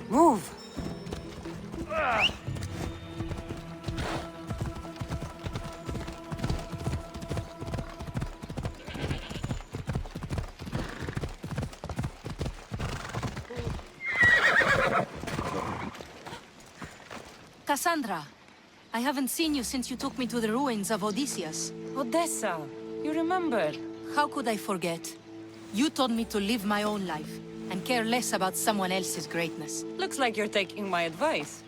Move! Kassandra, I haven't seen you since you took me to the ruins of Odysseus. Odessa! You remember? How could I forget? You told me to live my own life, and care less about someone else's greatness. Looks like you're taking my advice.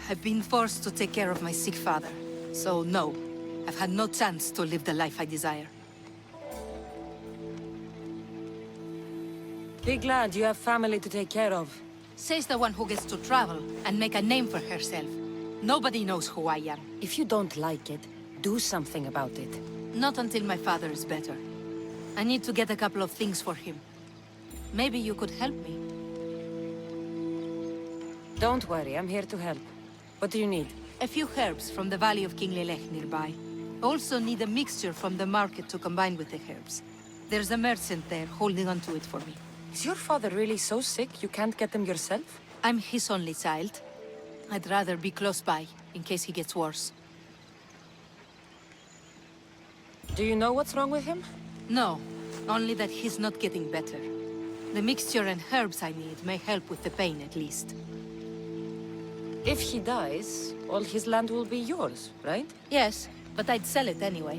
I've been forced to take care of my sick father. So no, I've had no chance to live the life I desire. Be glad you have family to take care of. Says the one who gets to travel and make a name for herself. Nobody knows who I am. If you don't like it, do something about it. Not until my father is better. I need to get a couple of things for him. Maybe you could help me. Don't worry, I'm here to help. What do you need? A few herbs from the valley of King Lelech nearby. Also need a mixture from the market to combine with the herbs. There's a merchant there holding on to it for me. Is your father really so sick you can't get them yourself? I'm his only child. I'd rather be close by, in case he gets worse. Do you know what's wrong with him? No, only that he's not getting better. The mixture and herbs I need may help with the pain at least. If he dies, all his land will be yours, right? Yes, but I'd sell it anyway.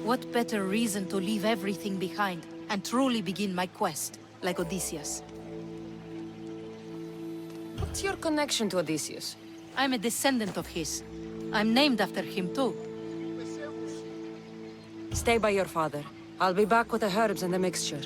What better reason to leave everything behind and truly begin my quest, like Odysseus? What's your connection to Odysseus? I'm a descendant of his. I'm named after him too. Stay by your father. I'll be back with the herbs and the mixture.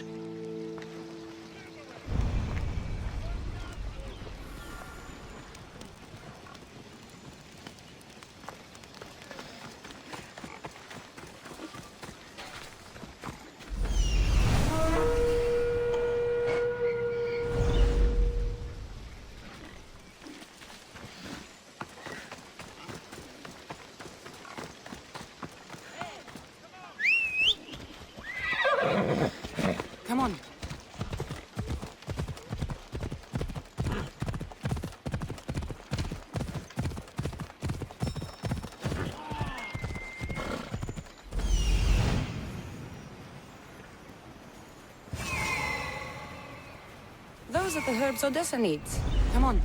Come on. Those are the herbs Odessa needs. Come on.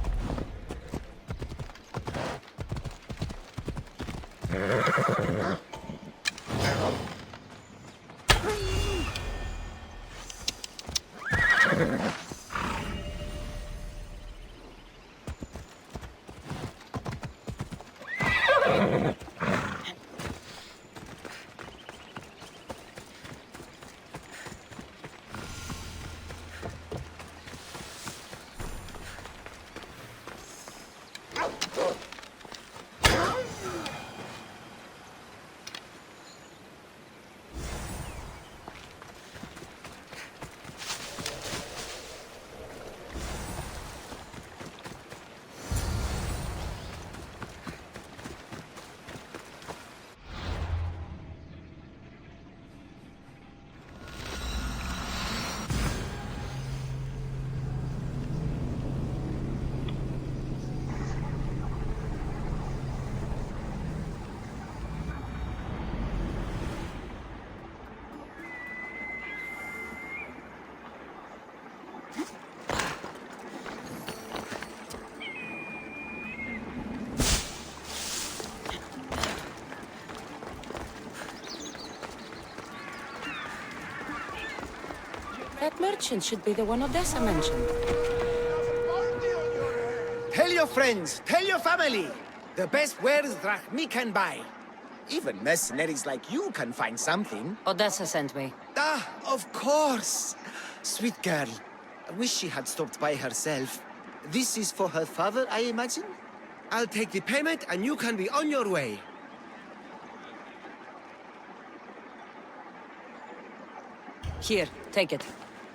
That merchant should be the one Odessa mentioned. Tell your friends, tell your family. The best wares drachmi can buy. Even mercenaries like you can find something. Odessa sent me. Ah, of course. Sweet girl. I wish she had stopped by herself. This is for her father, I imagine? I'll take the payment and you can be on your way. Here, take it.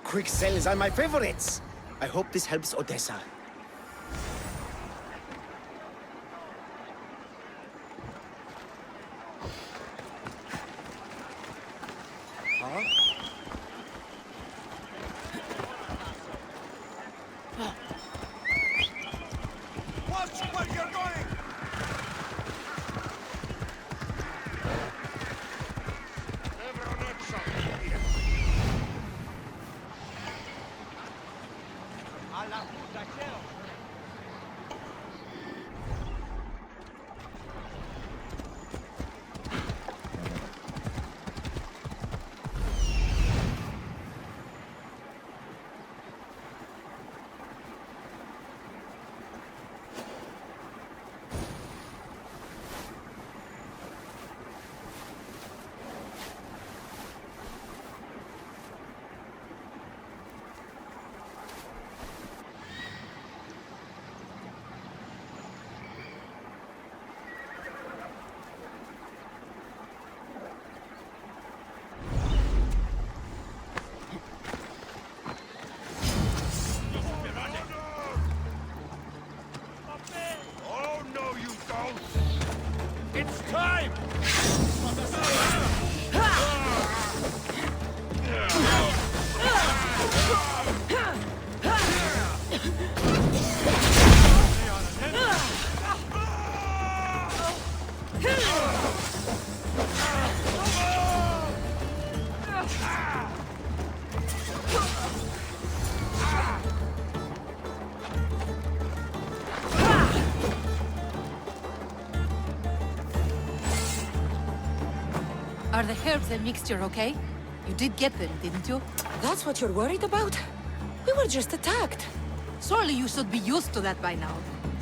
Quick sales are my favorites. I hope this helps Odessa. Huh? Are the herbs and mixture okay? You did get them, didn't you? That's what you're worried about? We were just attacked. Surely you should be used to that by now.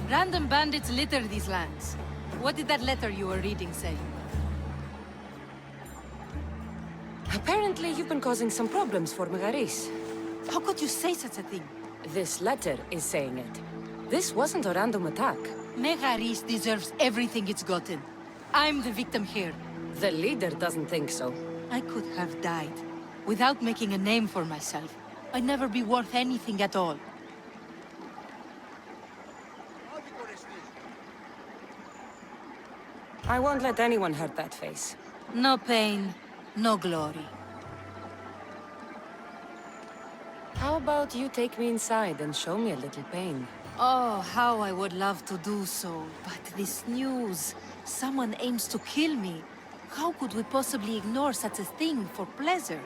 Random bandits litter these lands. What did that letter you were reading say? Apparently, you've been causing some problems for Megaris. How could you say such a thing? This letter is saying it. This wasn't a random attack. Megaris deserves everything it's gotten. I'm the victim here. The leader doesn't think so. I could have died. Without making a name for myself. I'd never be worth anything at all. I won't let anyone hurt that face. No pain, no glory. How about you take me inside and show me a little pain? Oh, how I would love to do so. But this news... Someone aims to kill me. How could we possibly ignore such a thing for pleasure?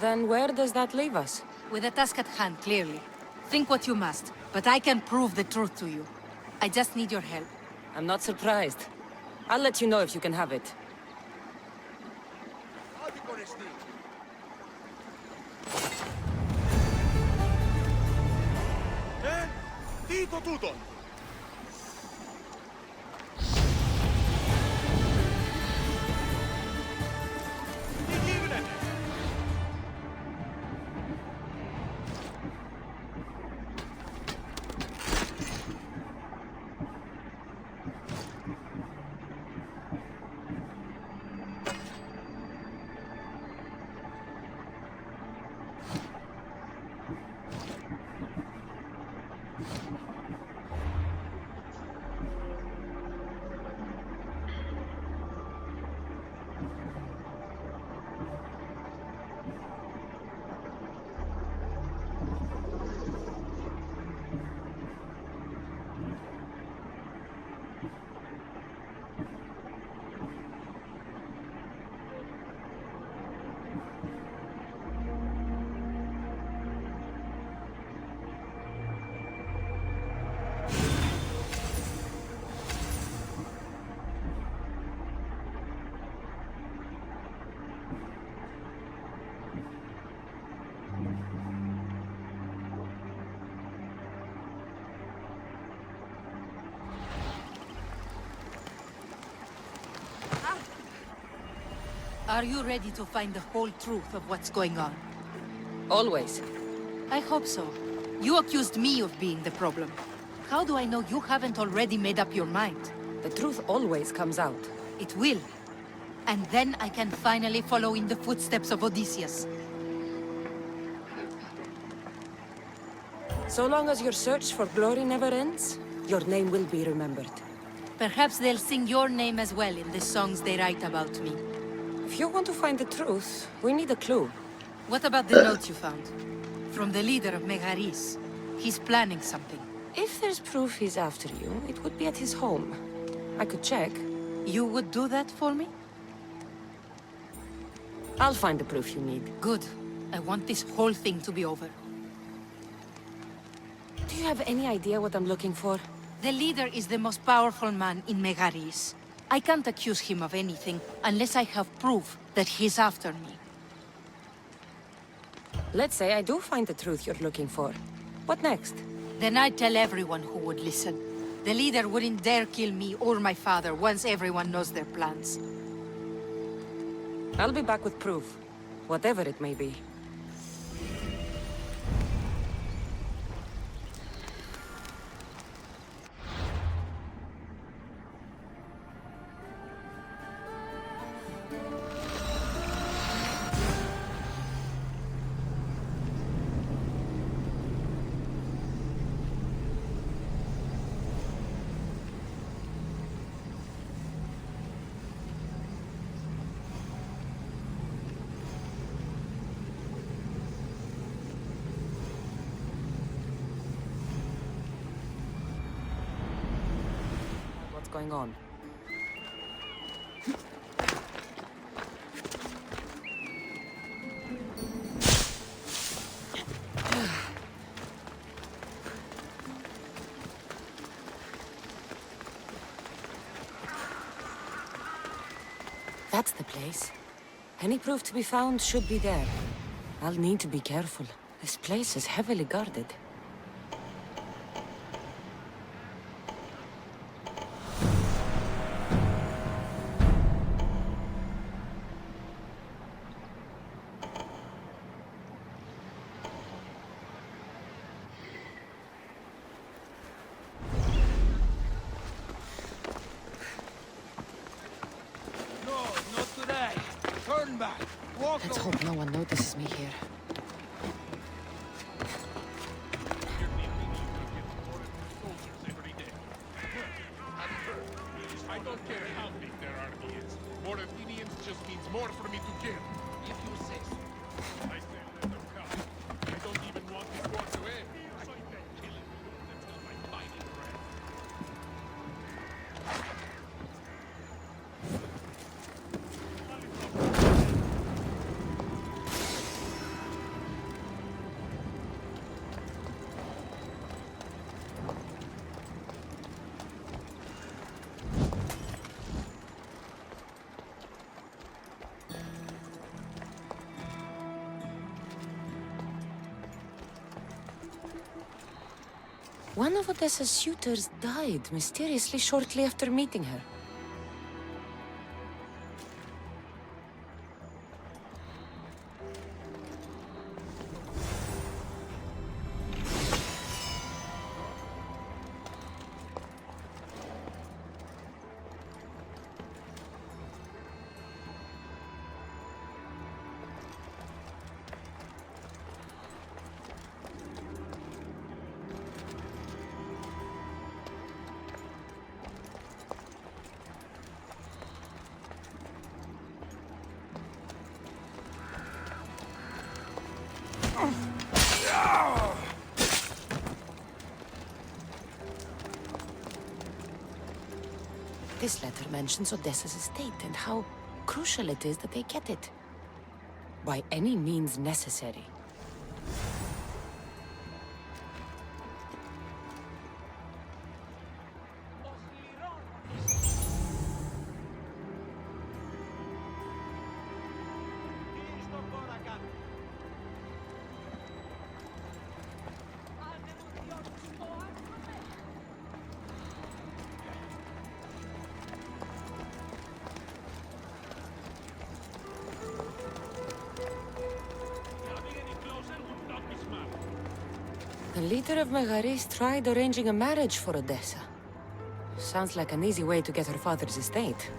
Then where does that leave us? With a task at hand, clearly. Think what you must, but I can prove the truth to you. I just need your help. I'm not surprised. I'll let you know if you can have it. Τι το τούτον! Τι γίνεται! Are you ready to find the whole truth of what's going on? Always. I hope so. You accused me of being the problem. How do I know you haven't already made up your mind? The truth always comes out. It will. And then I can finally follow in the footsteps of Odysseus. So long as your search for glory never ends, your name will be remembered. Perhaps they'll sing your name as well in the songs they write about me. If you want to find the truth, we need a clue. What about the note you found? From the leader of Megaris. He's planning something. If there's proof he's after you, it would be at his home. I could check. You would do that for me? I'll find the proof you need. Good. I want this whole thing to be over. Do you have any idea what I'm looking for? The leader is the most powerful man in Megaris. I can't accuse him of anything unless I have proof that he's after me. Let's say I do find the truth you're looking for. What next? Then I'd tell everyone who would listen. The leader wouldn't dare kill me or my father once everyone knows their plans. I'll be back with proof, whatever it may be. What's going on? That's the place. Any proof to be found should be there. I'll need to be careful. This place is heavily guarded. No, not today. Turn back. Walk Let's away. hope no one notices me here. I don't care how big their army is. More Athenians just means more for me to kill. If you say so. I say let them come. I don't even want this war to end. I keep killing them until my fighting breath. One of Odessa's suitors died mysteriously shortly after meeting her. This letter mentions Odessa's estate and how crucial it is that they get it. By any means necessary. The leader of Megaris tried arranging a marriage for Odessa. Sounds like an easy way to get her father's estate.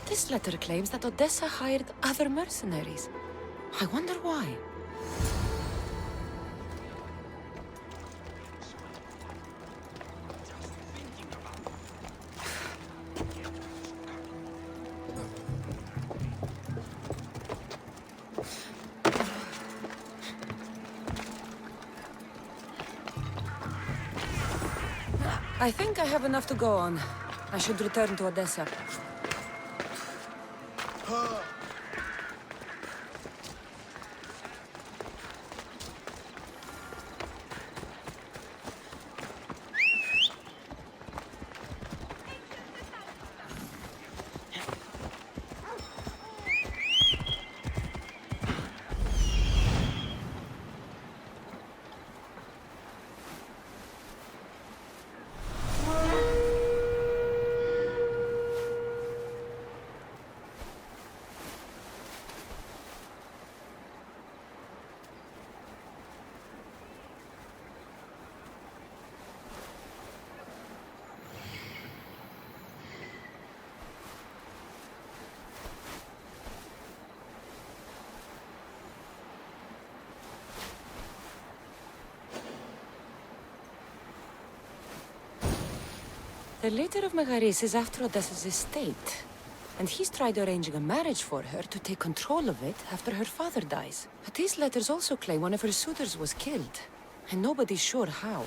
This letter claims that Odessa hired other mercenaries. I wonder why. I think I have enough to go on. I should return to Odessa. The leader of Megaris is after Odessa's estate. And he's tried arranging a marriage for her to take control of it after her father dies. But these letters also claim one of her suitors was killed. And nobody's sure how.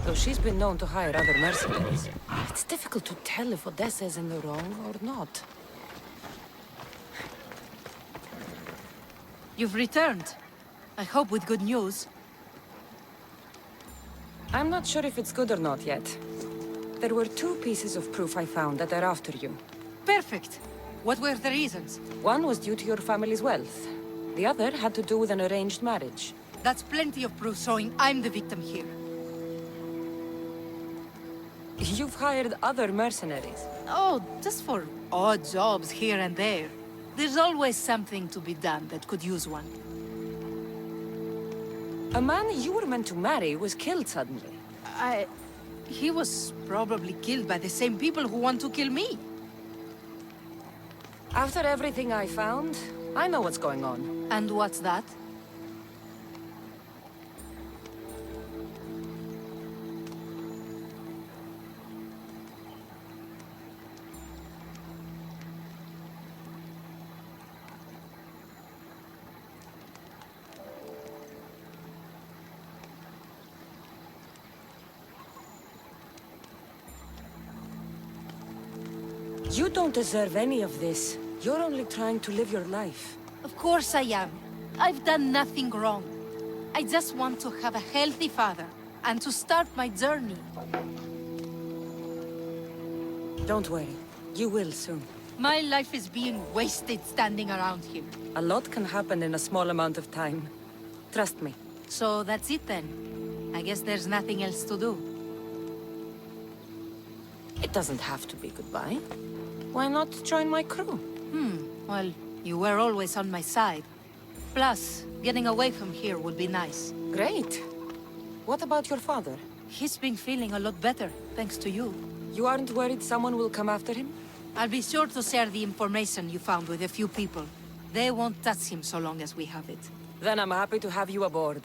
Though she's been known to hire other mercenaries. It's difficult to tell if Odessa is in the wrong or not. You've returned. I hope with good news. I'm not sure if it's good or not yet. There were 2 pieces of proof I found that are after you. Perfect. What were the reasons? One was due to your family's wealth. The other had to do with an arranged marriage. That's plenty of proof showing I'm the victim here. You've hired other mercenaries. Oh, just for odd jobs here and there. There's always something to be done that could use one. A man you were meant to marry was killed suddenly. He was probably killed by the same people who want to kill me. After everything I found, I know what's going on. And what's that? You don't deserve any of this. You're only trying to live your life. Of course I am. I've done nothing wrong. I just want to have a healthy father, and to start my journey. Don't worry. You will soon. My life is being wasted standing around here. A lot can happen in a small amount of time. Trust me. So that's it then. I guess there's nothing else to do. It doesn't have to be goodbye. Why not join my crew? Well, you were always on my side. Plus, getting away from here would be nice. Great. What about your father? He's been feeling a lot better, thanks to you. You aren't worried someone will come after him? I'll be sure to share the information you found with a few people. They won't touch him so long as we have it. Then I'm happy to have you aboard.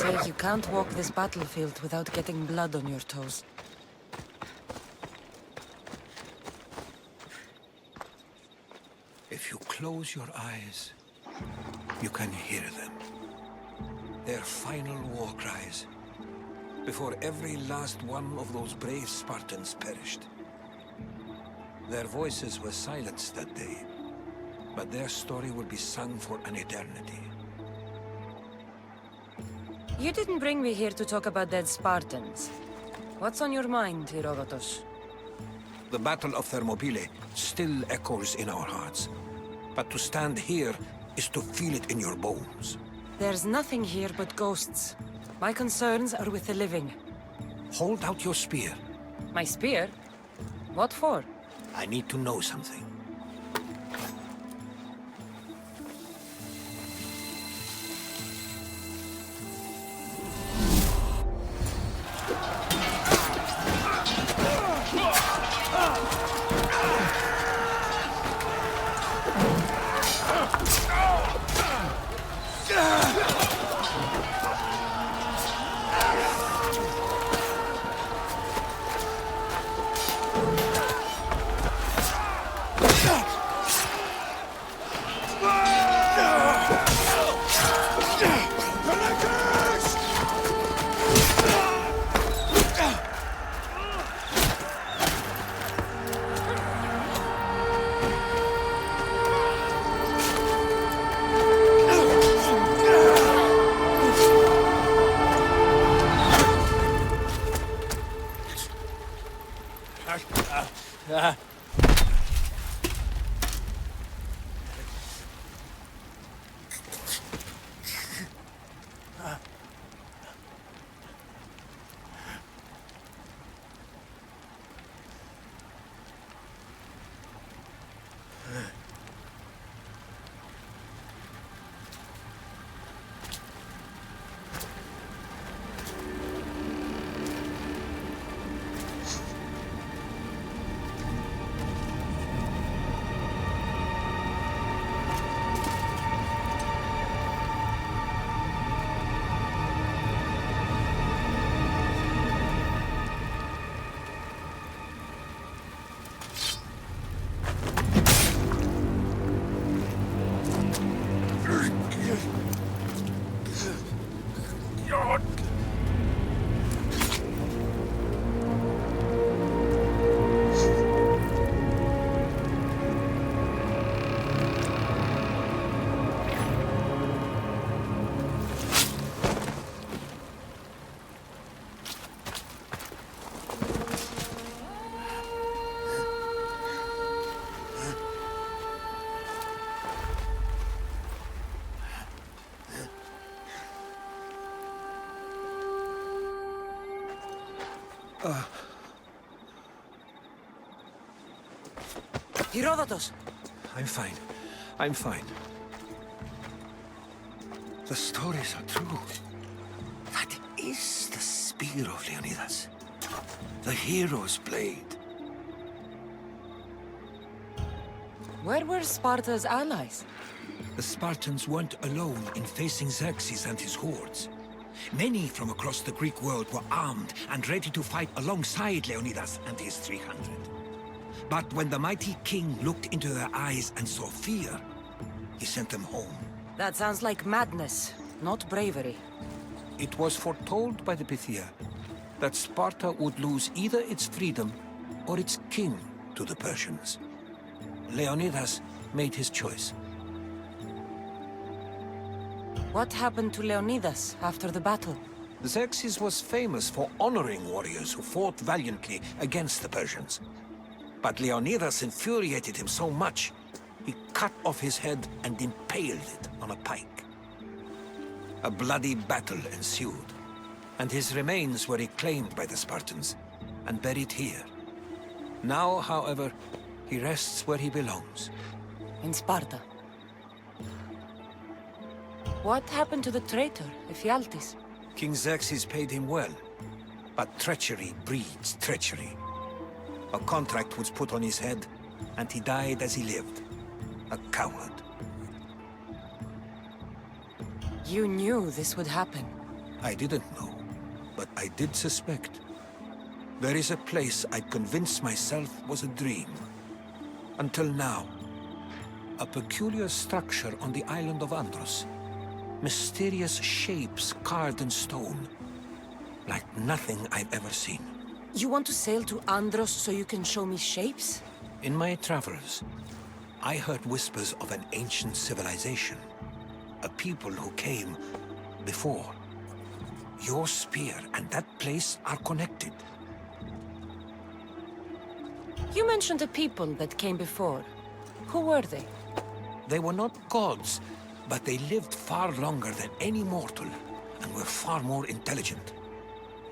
say you can't walk this battlefield without getting blood on your toes. If you close your eyes, you can hear them. Their final war cries, before every last one of those brave Spartans perished. Their voices were silenced that day, but their story will be sung for an eternity. You didn't bring me here to talk about dead Spartans. What's on your mind, Herodotus? The Battle of Thermopylae still echoes in our hearts. But to stand here is to feel it in your bones. There's nothing here but ghosts. My concerns are with the living. Hold out your spear. My spear? What for? I need to know something. Herodotus! I'm fine. I'm fine. The stories are true. That is the spear of Leonidas. The hero's blade. Where were Sparta's allies? The Spartans weren't alone in facing Xerxes and his hordes. Many from across the Greek world were armed and ready to fight alongside Leonidas and his 300. But when the mighty king looked into their eyes and saw fear, he sent them home. That sounds like madness, not bravery. It was foretold by the Pythia that Sparta would lose either its freedom or its king to the Persians. Leonidas made his choice. What happened to Leonidas after the battle? Xerxes was famous for honoring warriors who fought valiantly against the Persians. But Leonidas infuriated him so much, he cut off his head and impaled it on a pike. A bloody battle ensued, and his remains were reclaimed by the Spartans and buried here. Now, however, he rests where he belongs. In Sparta. What happened to the traitor, Ephialtes? King Xerxes paid him well, but treachery breeds treachery. A contract was put on his head, and he died as he lived. A coward. You knew this would happen. I didn't know, but I did suspect. There is a place I convinced myself was a dream. Until now. A peculiar structure on the island of Andros. Mysterious shapes carved in stone. Like nothing I've ever seen. You want to sail to Andros so you can show me shapes? In my travels, I heard whispers of an ancient civilization. A people who came before. Your spear and that place are connected. You mentioned a people that came before. Who were they? They were not gods, but they lived far longer than any mortal, and were far more intelligent.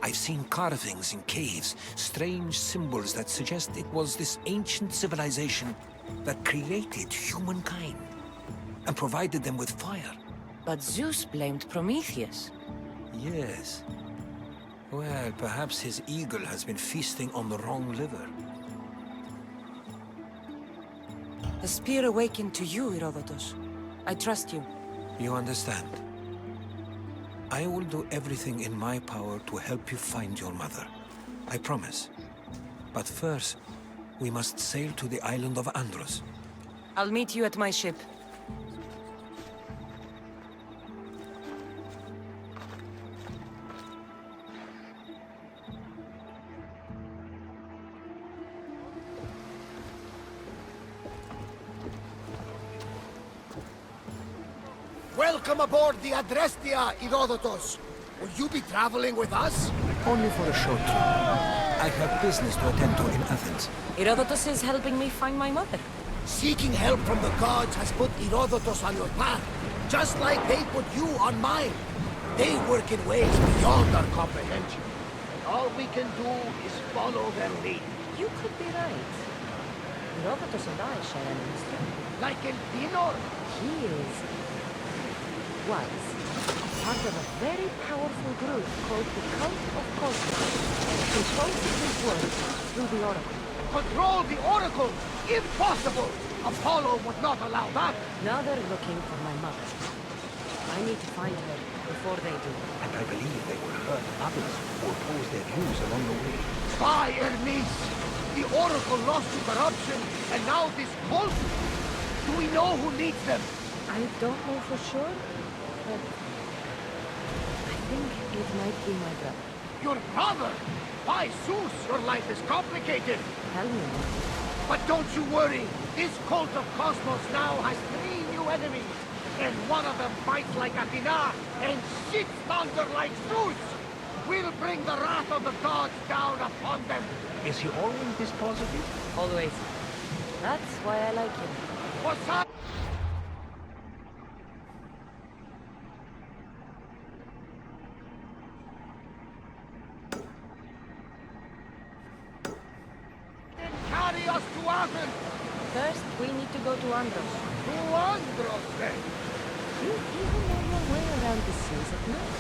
I've seen carvings in caves, strange symbols that suggest it was this ancient civilization that created humankind, and provided them with fire. But Zeus blamed Prometheus. Yes. Well, perhaps his eagle has been feasting on the wrong liver. The spear awakened to you, Herodotus. I trust you. You understand. I will do everything in my power to help you find your mother. I promise. But first, we must sail to the island of Andros. I'll meet you at my ship. Welcome aboard the Adrestia, Herodotus. Will you be traveling with us? Only for a short trip. I have business to attend to in Athens. Herodotus is helping me find my mother. Seeking help from the gods has put Herodotus on your path, just like they put you on mine. They work in ways beyond our comprehension. And all we can do is follow their lead. You could be right. Herodotus and I share an history. Like El Pinor. He was part of a very powerful group called the Cult of Cosmos. Controls his world through the Oracle. Control the Oracle! Impossible! Apollo would not allow that. Now they're looking for my mother. I need to find her before they do. And I believe they will hurt others who oppose their views along the way. By Hermes! The Oracle lost to corruption, and now this cult? Do we know who leads them? I don't know for sure, but I think it might be my brother. Your brother? By Zeus, your life is complicated. Tell me more. But don't you worry. This cult of Cosmos now has 3 new enemies. And one of them fights like Athena and shits thunder like Zeus. We'll bring the wrath of the gods down upon them. Is he always this positive? Always. That's why I like him. What's up? Then carry us to Athens. First, we need to go to Andros. To Andros, then. You even know your way around the seas at night.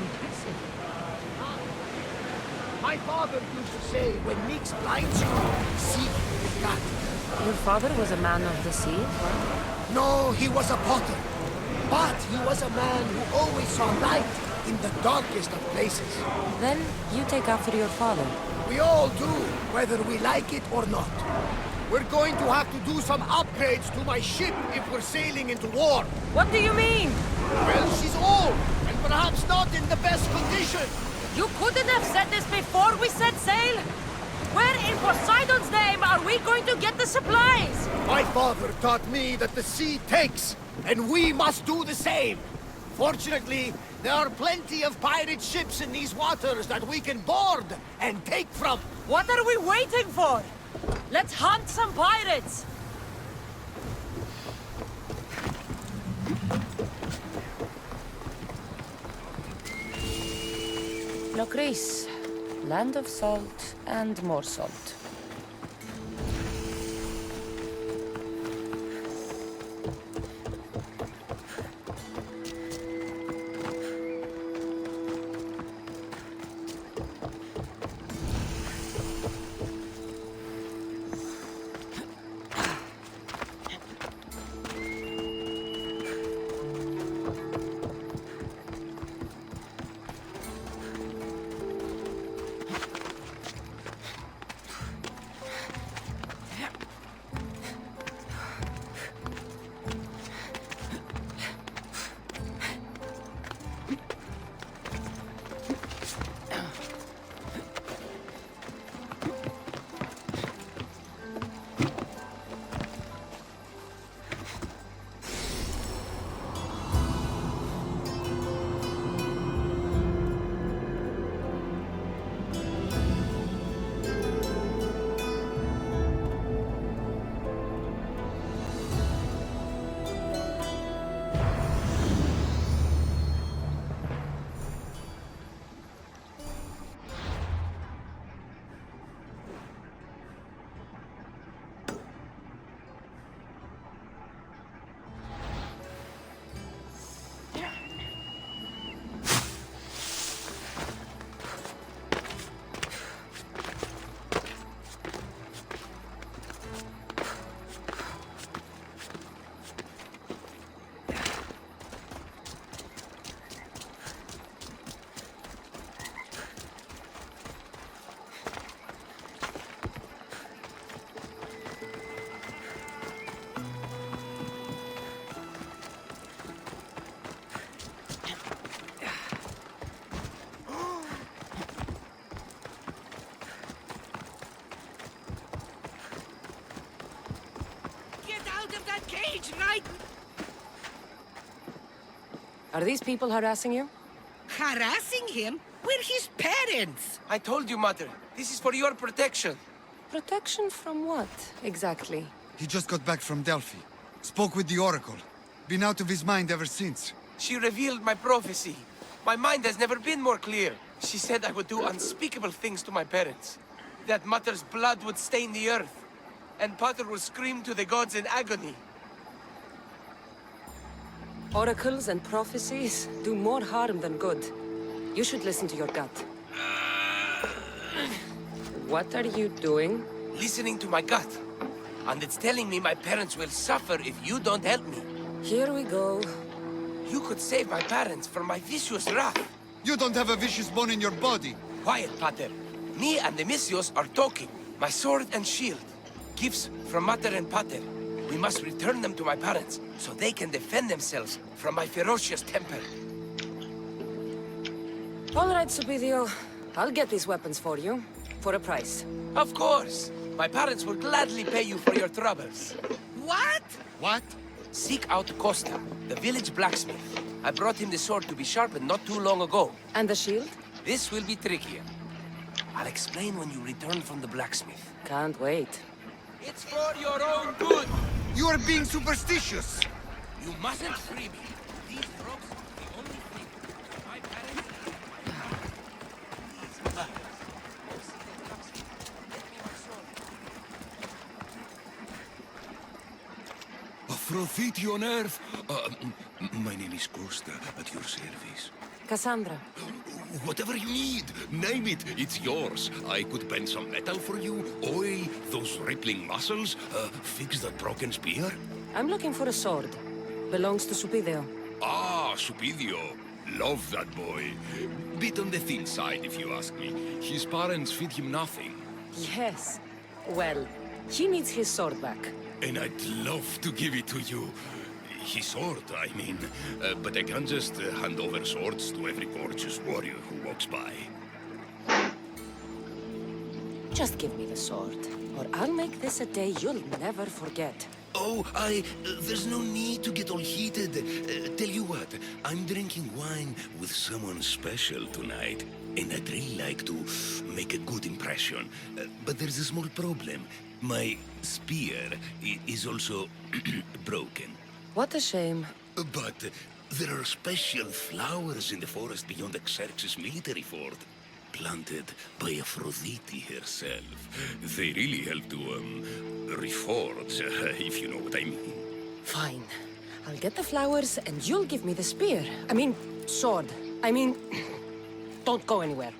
Impressive. My father used to say, when Nix blinds you, seek the cat. Your father was a man of the sea, right? No, he was a potter. But he was a man who always saw light in the darkest of places. Then, you take after your father. We all do, whether we like it or not. We're going to have to do some upgrades to my ship if we're sailing into war. What do you mean? Well, she's old, and perhaps not in the best condition. You couldn't have said this before we set sail? Where in Poseidon's name are we going to get the supplies? My father taught me that the sea takes, and we must do the same. Fortunately, there are plenty of pirate ships in these waters that we can board and take from. What are we waiting for? Let's hunt some pirates! Locris, land of salt and more salt. rage right. Are these people harassing you? Harassing him? We're his parents. I told you, Mother. This is for your protection. Protection from what, exactly? He just got back from Delphi. Spoke with the Oracle. Been out of his mind ever since. She revealed my prophecy. My mind has never been more clear. She said I would do unspeakable things to my parents. That Mother's blood would stain the earth. And Pater would scream to the gods in agony. Oracles and prophecies do more harm than good. You should listen to your gut. What are you doing? Listening to my gut. And it's telling me my parents will suffer if you don't help me. Here we go. You could save my parents from my vicious wrath. You don't have a vicious bone in your body. Quiet, Pater. Me and the Misios are talking. My sword and shield. Gifts from Mater and Pater. We must return them to my parents, so they can defend themselves from my ferocious temper. All right, Supidio. I'll get these weapons for you. For a price. Of course! My parents will gladly pay you for your troubles. What? What? Seek out Costa, the village blacksmith. I brought him the sword to be sharpened not too long ago. And the shield? This will be trickier. I'll explain when you return from the blacksmith. Can't wait. It's for your own good! You are being superstitious! You mustn't free me. These ropes are the only thing. My parents... Aphrodite on earth. My name is Costa, at your service. Kassandra. Whatever you need, name it, it's yours. I could bend some metal for you, oil those rippling muscles, fix that broken spear. I'm looking for a sword. Belongs to Supidio. Ah, Supidio. Love that boy. Bit on the thin side, if you ask me. His parents feed him nothing. Yes. Well, he needs his sword back. And I'd love to give it to you. His sword, I mean. But I can't just hand over swords to every gorgeous warrior who walks by. Just give me the sword, or I'll make this a day you'll never forget. Oh, there's no need to get all heated. Tell you what, I'm drinking wine with someone special tonight. And I'd really like to make a good impression. But there's a small problem. My spear is also broken. What a shame. But there are special flowers in the forest beyond Xerxes' military fort, planted by Aphrodite herself. They really help to, reforge, if you know what I mean. Fine. I'll get the flowers and you'll give me the spear. I mean, sword. I mean, don't go anywhere.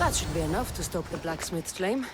That should be enough to stoke the blacksmith's flame.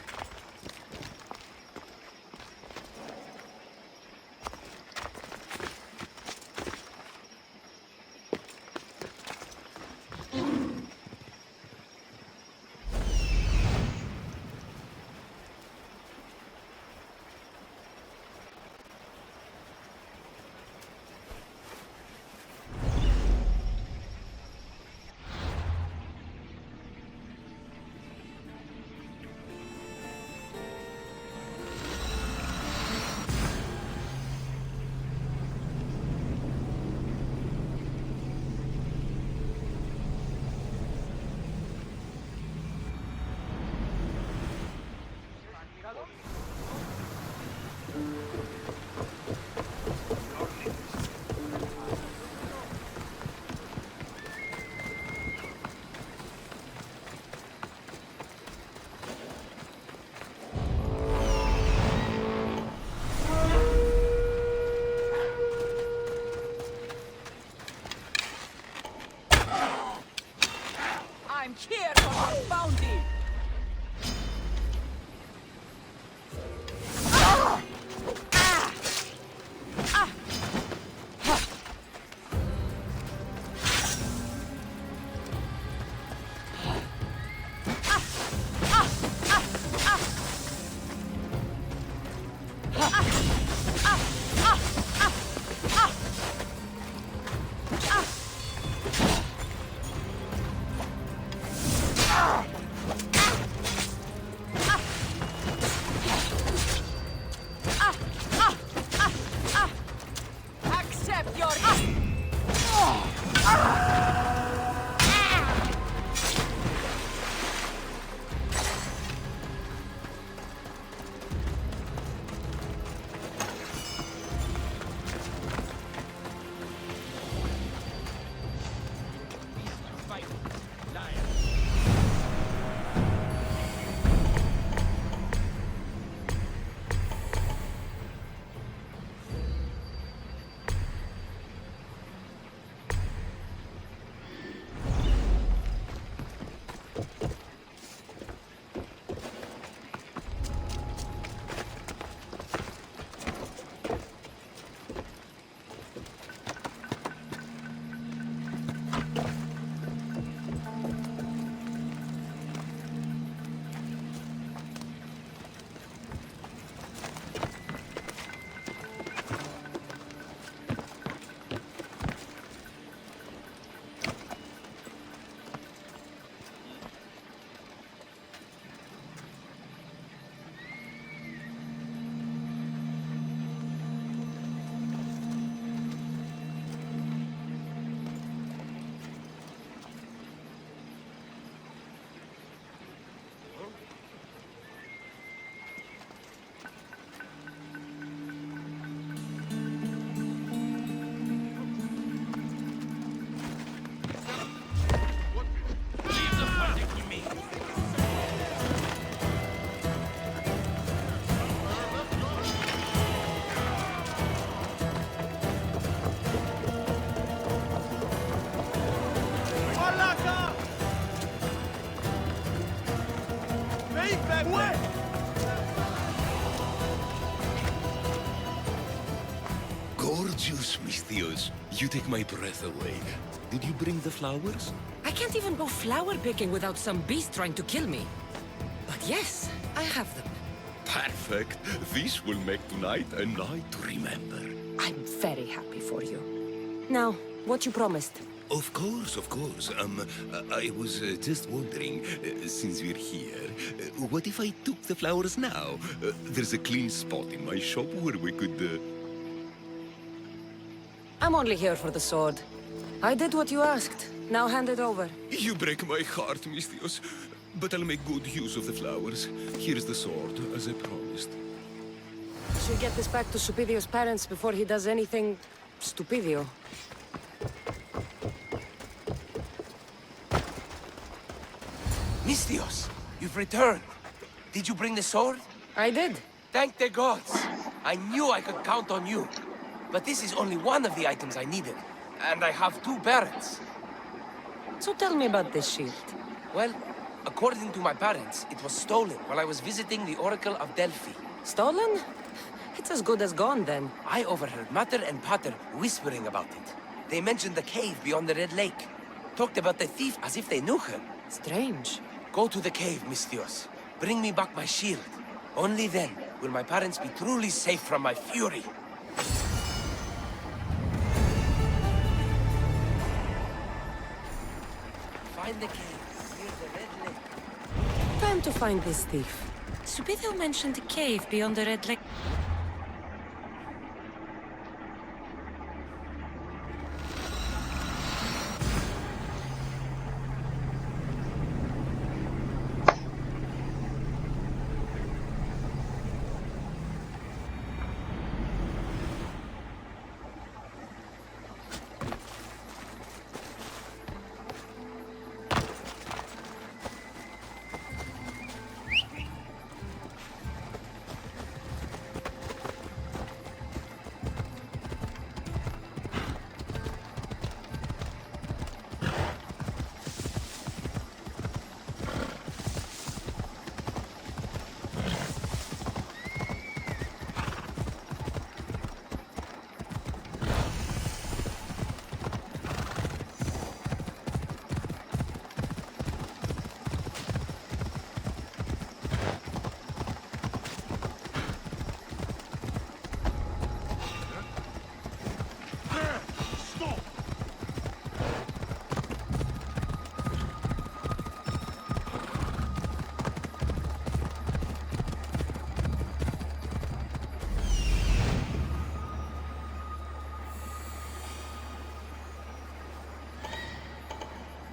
I'm here for our bounty! Gorgeous, Misthios. You take my breath away. Did you bring the flowers? I can't even go flower picking without some beast trying to kill me. But yes, I have them. Perfect. This will make tonight a night to remember. I'm very happy for you. Now, what you promised? Of course, of course. I was just wondering, since we're here, what if I took the flowers now? There's a clean spot in my shop where we could... I'm only here for the sword. I did what you asked. Now hand it over. You break my heart, Misthios. But I'll make good use of the flowers. Here's the sword, as I promised. Should get this back to Supidio's parents before he does anything... stupidio. Misthios, you've returned. Did you bring the sword? I did. Thank the gods. I knew I could count on you. But this is only one of the items I needed. And I have 2 parents. So tell me about this shield. Well, According to my parents, it was stolen while I was visiting the Oracle of Delphi. Stolen? It's as good as gone, then. I overheard Mater and Pater whispering about it. They mentioned the cave beyond the Red Lake. Talked about the thief as if they knew her. Strange. Go to the cave, Misthios. Bring me back my shield. Only then will my parents be truly safe from my fury. Find the cave near the Red Lake. Time to find this thief. Subido mentioned a cave beyond the Red Lake.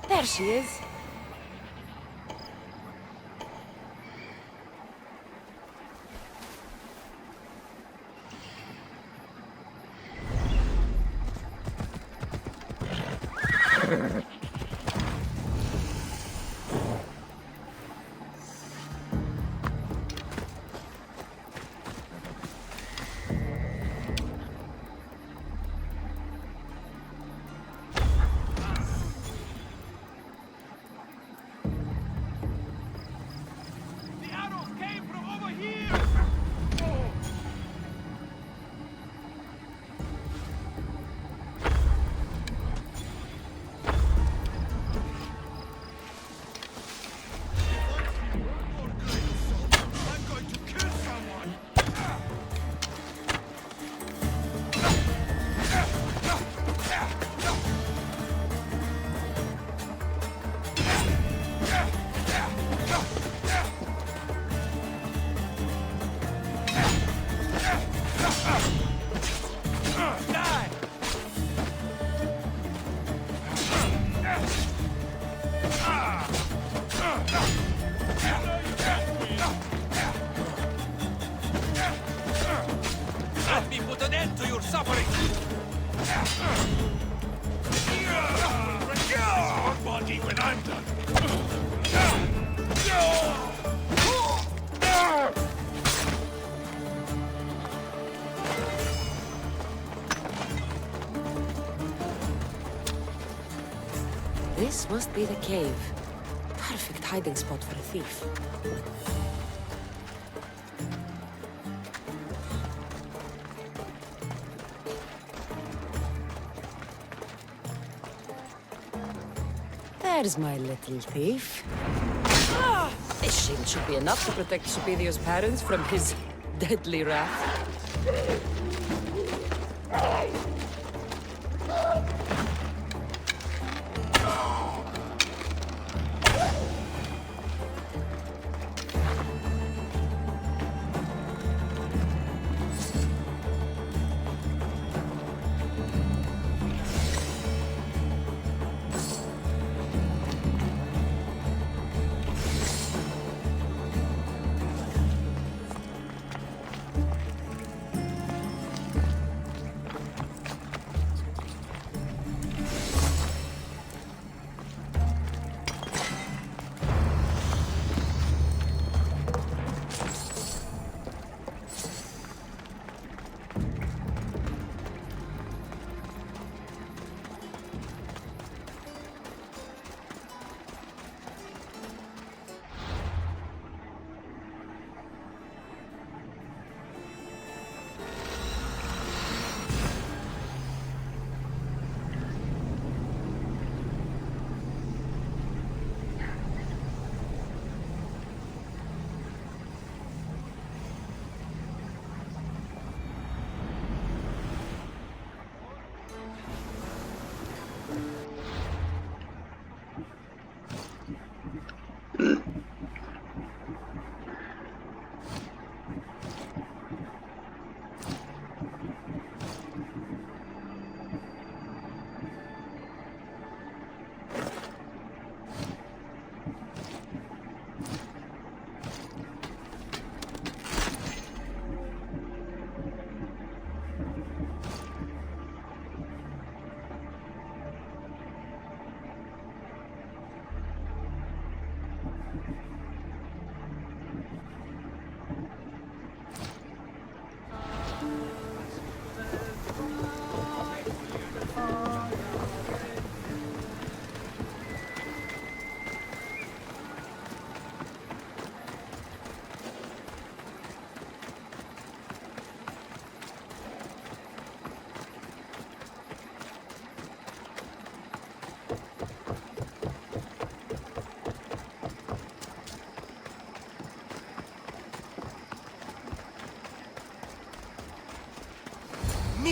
There she is. Let me put an end to your suffering! Your body when I'm done! This must be the cave. Perfect hiding spot for a thief. There's my little thief. This shield should be enough to protect Supidio's parents from his deadly wrath.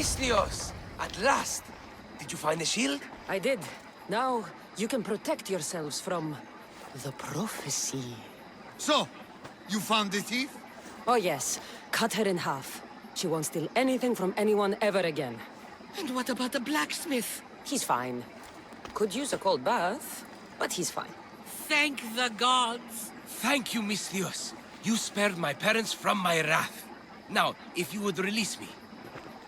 Misthios! At last! Did you find the shield? I did. Now, you can protect yourselves from... the prophecy. So, you found the thief? Oh yes, cut her in half. She won't steal anything from anyone ever again. And what about the blacksmith? He's fine. Could use a cold bath, but he's fine. Thank the gods! Thank you, Misthios. You spared my parents from my wrath. Now, if you would release me.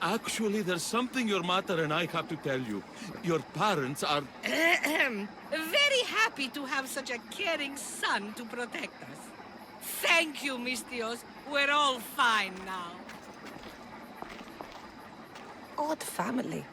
Actually, there's something your mother and I have to tell you. Your parents are... Very happy to have such a caring son to protect us. Thank you, Misthios. We're all fine now. Odd family.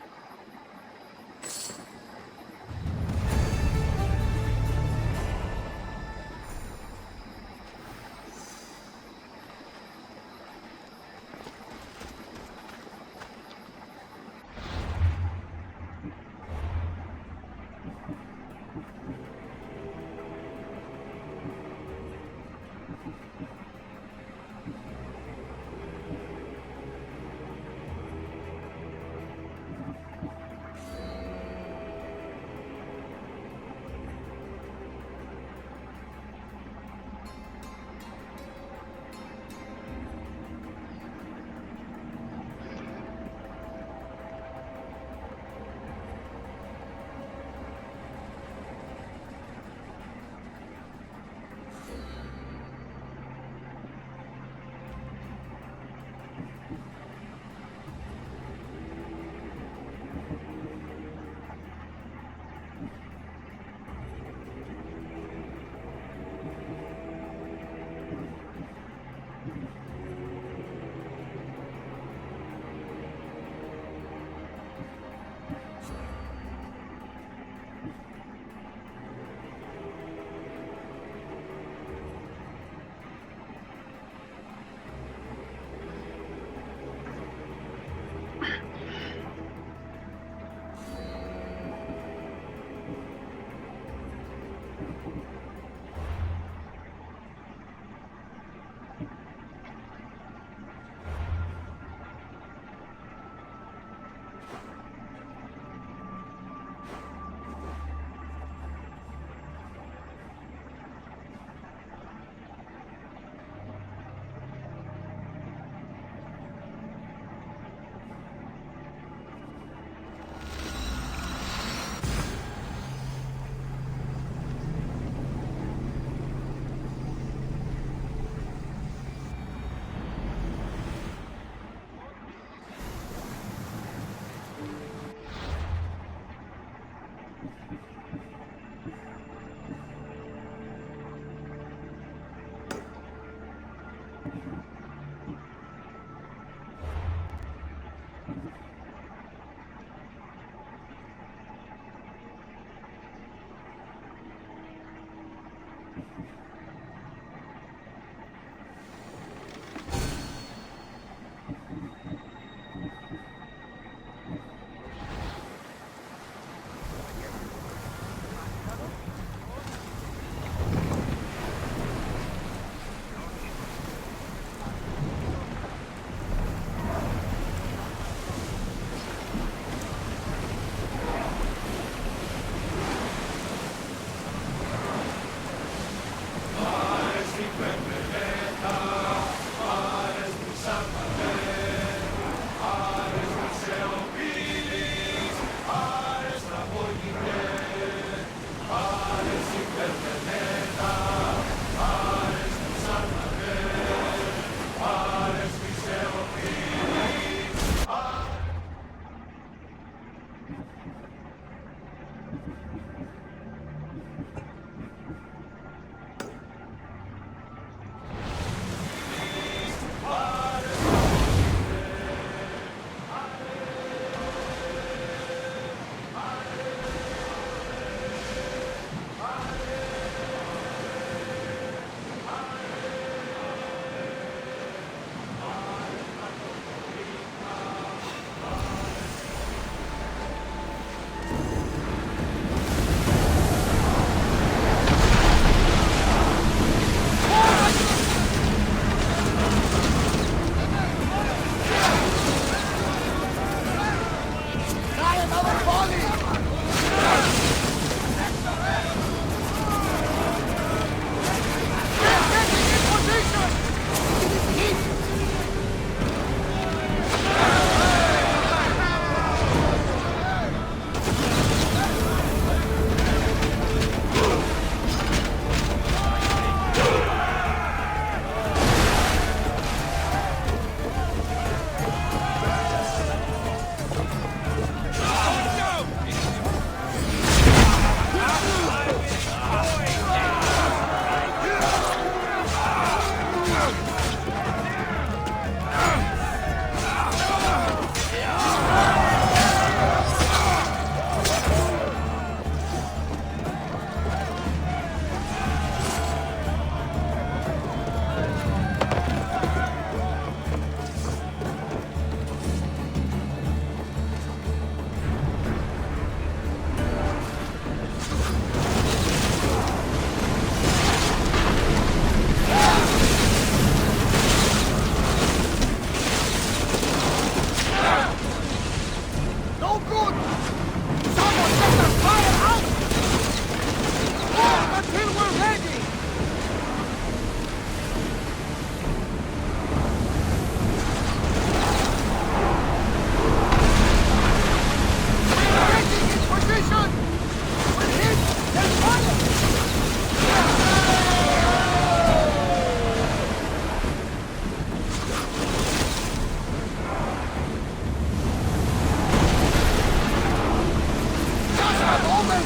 Over!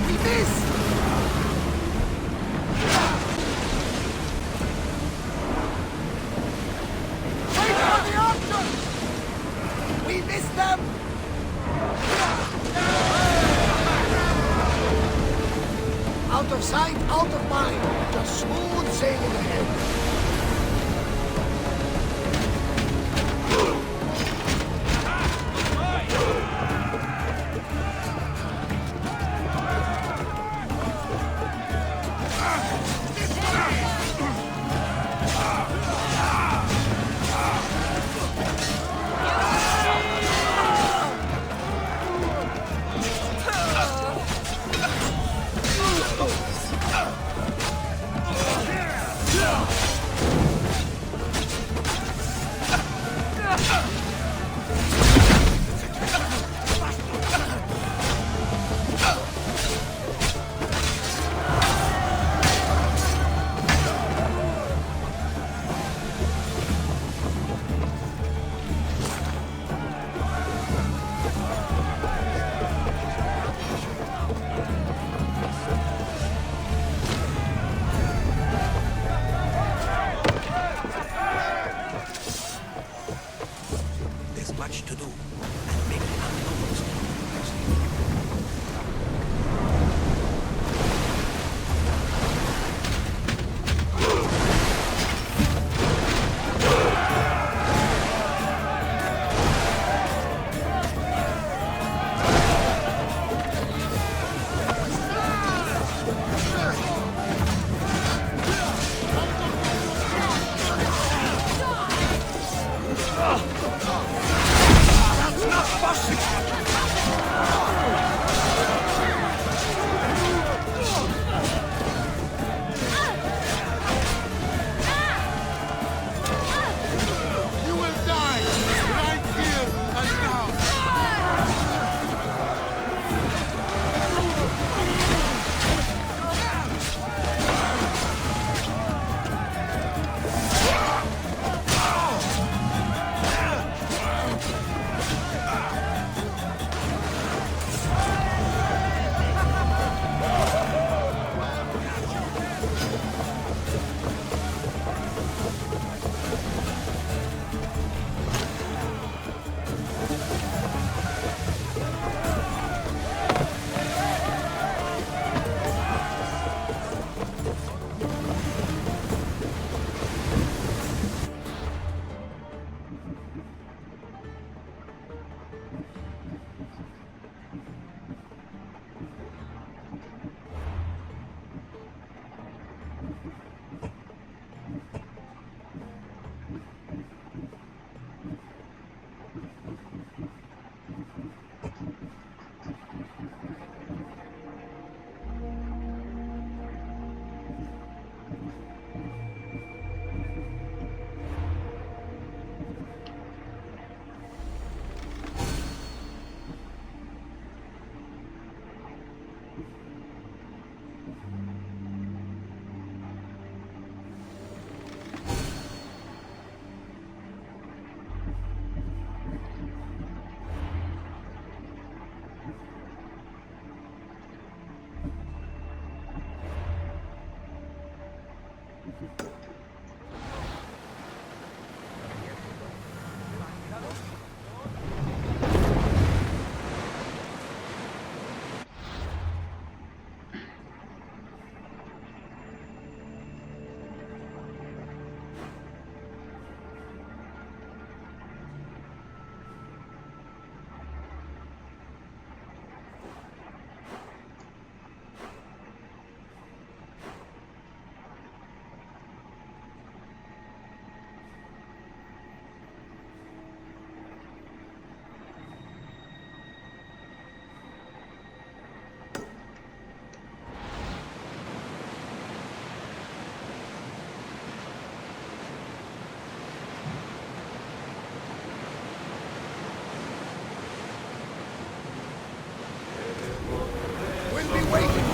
We missed! Wait for the archer! We missed them! Out of sight, out of mind. Just smooth sailing ahead.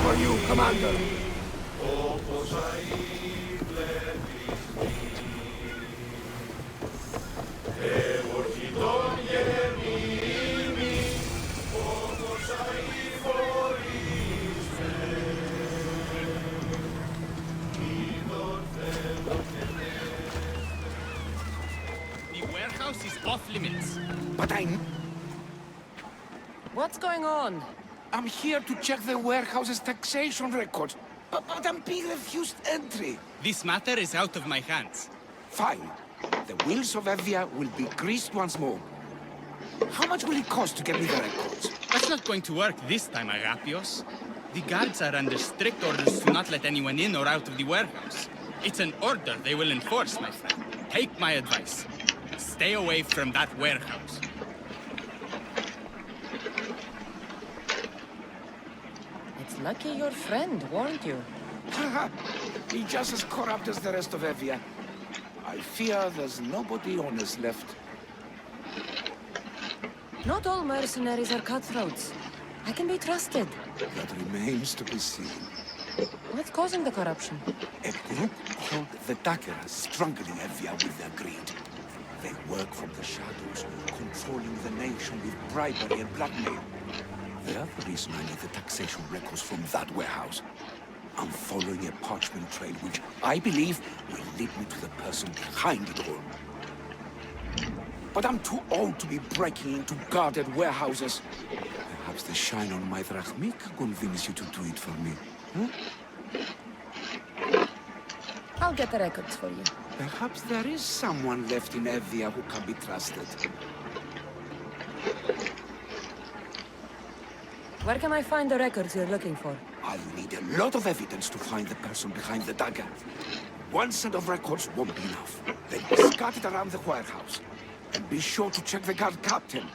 For you, Commander. off limits. But What's going on? I'm here to check the warehouse's taxation records. But I'm being refused entry. This matter is out of my hands. Fine. The wheels of Evia will be greased once more. How much will it cost to get me the records? That's not going to work this time, Agapios. The guards are under strict orders to not let anyone in or out of the warehouse. It's an order they will enforce, my friend. Take my advice. Stay away from that warehouse. It's lucky your friend warned you. He's just as corrupt as the rest of Evia. I fear there's nobody honest left. Not all mercenaries are cutthroats. I can be trusted. That remains to be seen. What's causing the corruption? A group called the Dagger is strangling Evia with their greed. They work from the shadows, controlling the nation with bribery and blackmail. The other reason I need the taxation records from that warehouse. I'm following a parchment trail which I believe will lead me to the person behind it all. But I'm too old to be breaking into guarded warehouses. Perhaps the shine on my drachmi can convince you to do it for me. Huh? I'll get the records for you. Perhaps there is someone left in Evia who can be trusted. Where can I find the records you're looking for? I'll need a lot of evidence to find the person behind the dagger. One set of records won't be enough. They'll be scattered around the warehouse. And be sure to check the guard captain.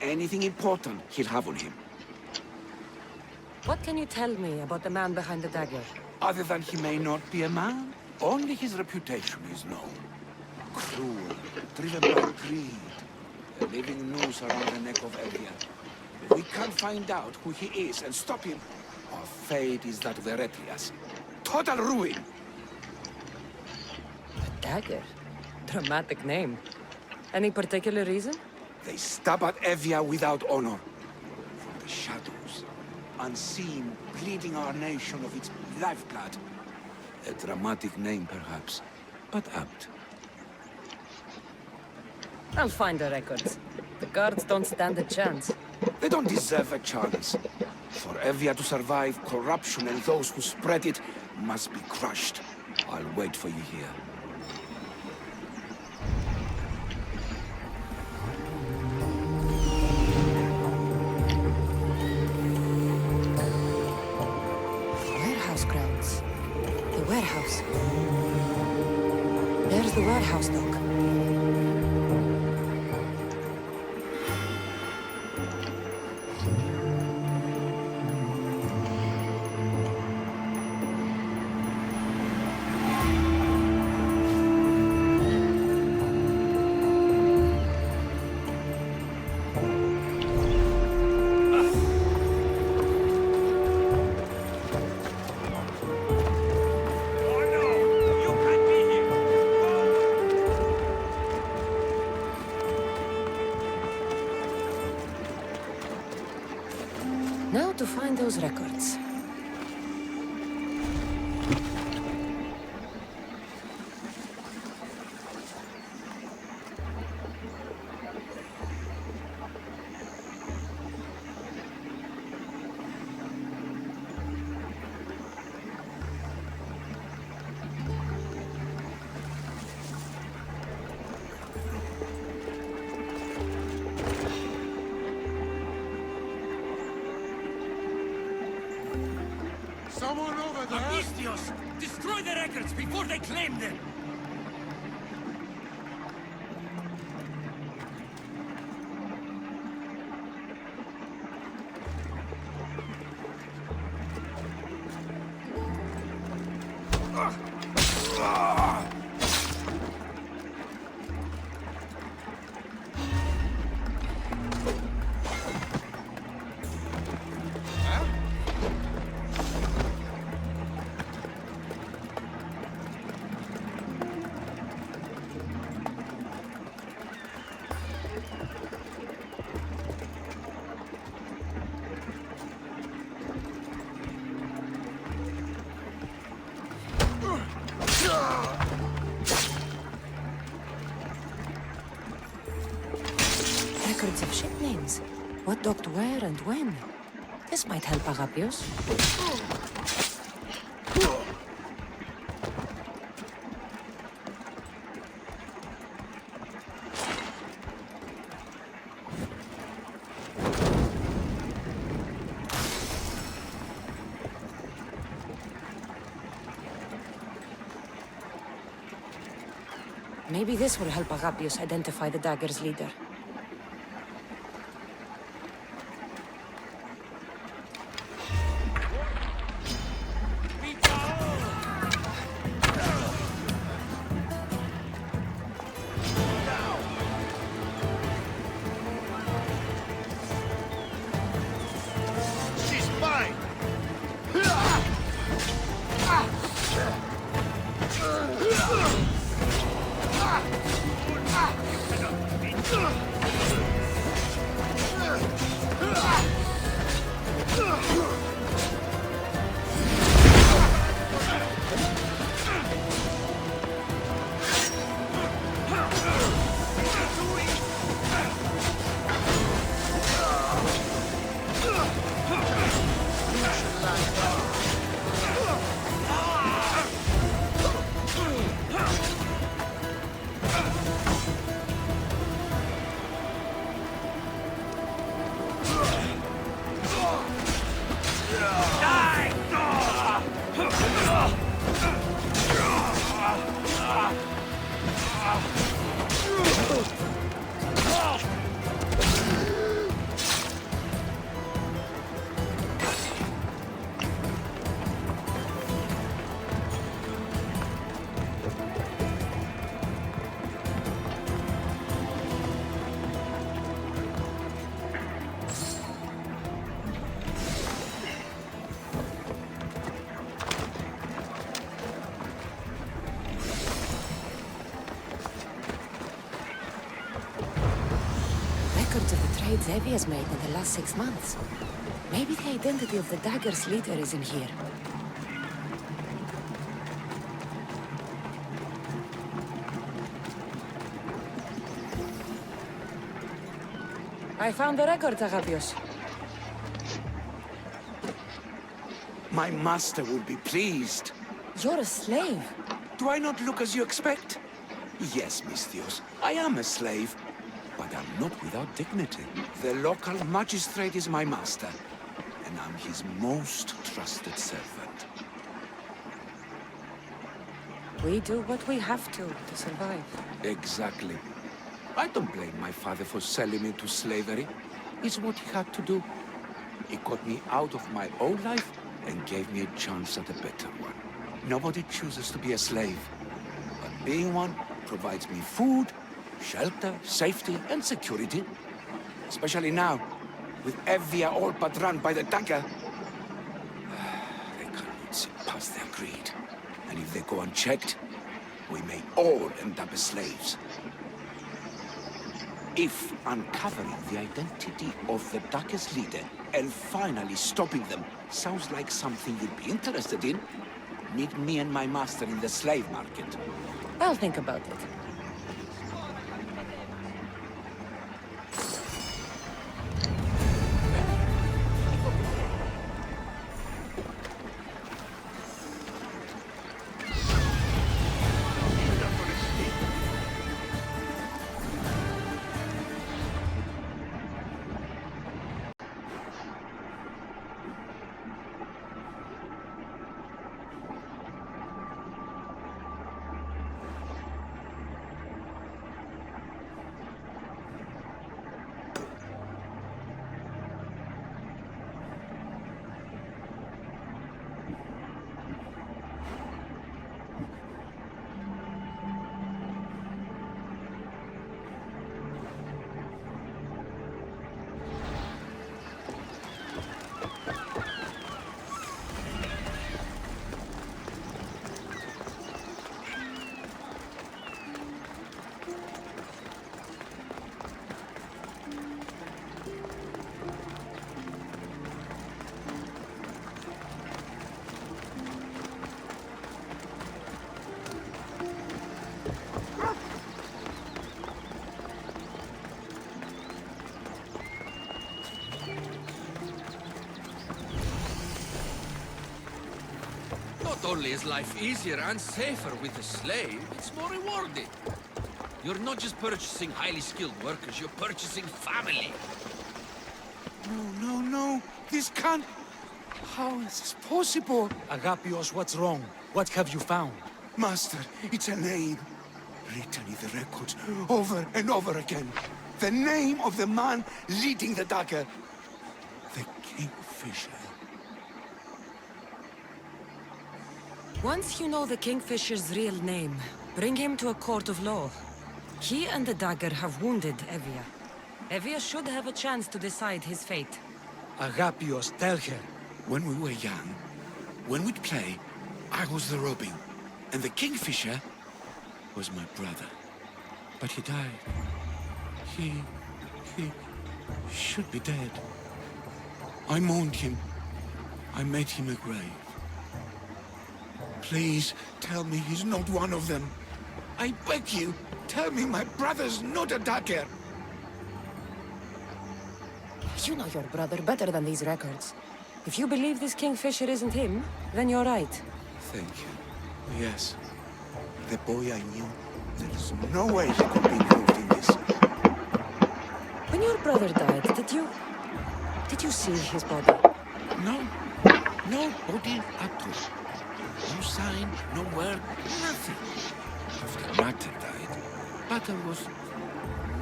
Anything important he'll have on him. What can you tell me about the man behind the dagger? Other than he may not be a man, only his reputation is known. Cruel, driven by greed. A living noose around the neck of Evia. If we can't find out who he is and stop him, our fate is that of the Eretrias. Total ruin! The dagger? Dramatic name. Any particular reason? They stab at Evia without honor. From the shadows, unseen, bleeding our nation of its lifeblood. A dramatic name, perhaps, but apt. I'll find the records. The guards don't stand a chance. They don't deserve a chance. For Evia to survive, corruption and those who spread it must be crushed. I'll wait for you here. Warehouse grounds. The warehouse. There's the warehouse dock. Now to find those records. Someone over there! Alexios! Destroy the records before they claim them! What docked where and when? This might help Agapios. Maybe this will help Agapios identify the Dagger's leader. She's mine! Records of the trade Zevi has made in the last 6 months. Maybe the identity of the Dagger's leader is in here. I found the record, Agapios. My master will be pleased. You're a slave. Do I not look as you expect? Yes, Misthios, I am a slave, but I'm not without dignity. The local magistrate is my master, and I'm his most trusted servant. We do what we have to survive. Exactly. I don't blame my father for selling me to slavery. It's what he had to do. He got me out of my old life and gave me a chance at a better one. Nobody chooses to be a slave, but being one provides me food, shelter, safety, and security. Especially now, with Evia all but run by the Dagger. They cannot see past their greed. And if they go unchecked, we may all end up as slaves. If uncovering the identity of the Dagger's leader and finally stopping them sounds like something you'd be interested in, meet me and my master in the slave market. I'll think about it. Not only is life easier and safer with a slave, it's more rewarding. You're not just purchasing highly skilled workers, you're purchasing family. No. This can't... How is this possible? Agapios, what's wrong? What have you found? Master, it's a name. Written in the records over and over again. The name of the man leading the dagger. The Kingfisher. Once you know the Kingfisher's real name, bring him to a court of law. He and the dagger have wounded Evia. Evia should have a chance to decide his fate. Agapios, tell her. When we were young, when we'd play, I was the robin. And the Kingfisher was my brother. But he died. He should be dead. I mourned him. I made him a grave. Please, tell me he's not one of them. I beg you, tell me my brother's not a dagger. You know your brother better than these records. If you believe this Kingfisher isn't him, then you're right. Thank you. Yes. The boy I knew, there's no way he could be involved in this. When your brother died, did you see his body? No. No body at all. No sign, no word, nothing. After Matter died, Butter was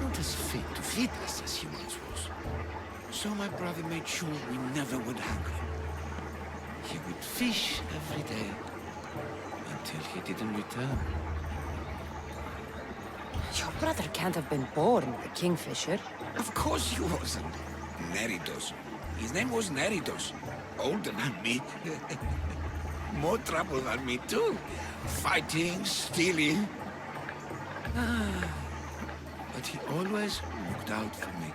not as fit to feed us as he once was. So my brother made sure we never went hungry. He would fish every day until he didn't return. Your brother can't have been born the Kingfisher. Of course he wasn't. Neridos. His name was Neridos. Older than me. More trouble than me too. Fighting, stealing. But he always looked out for me.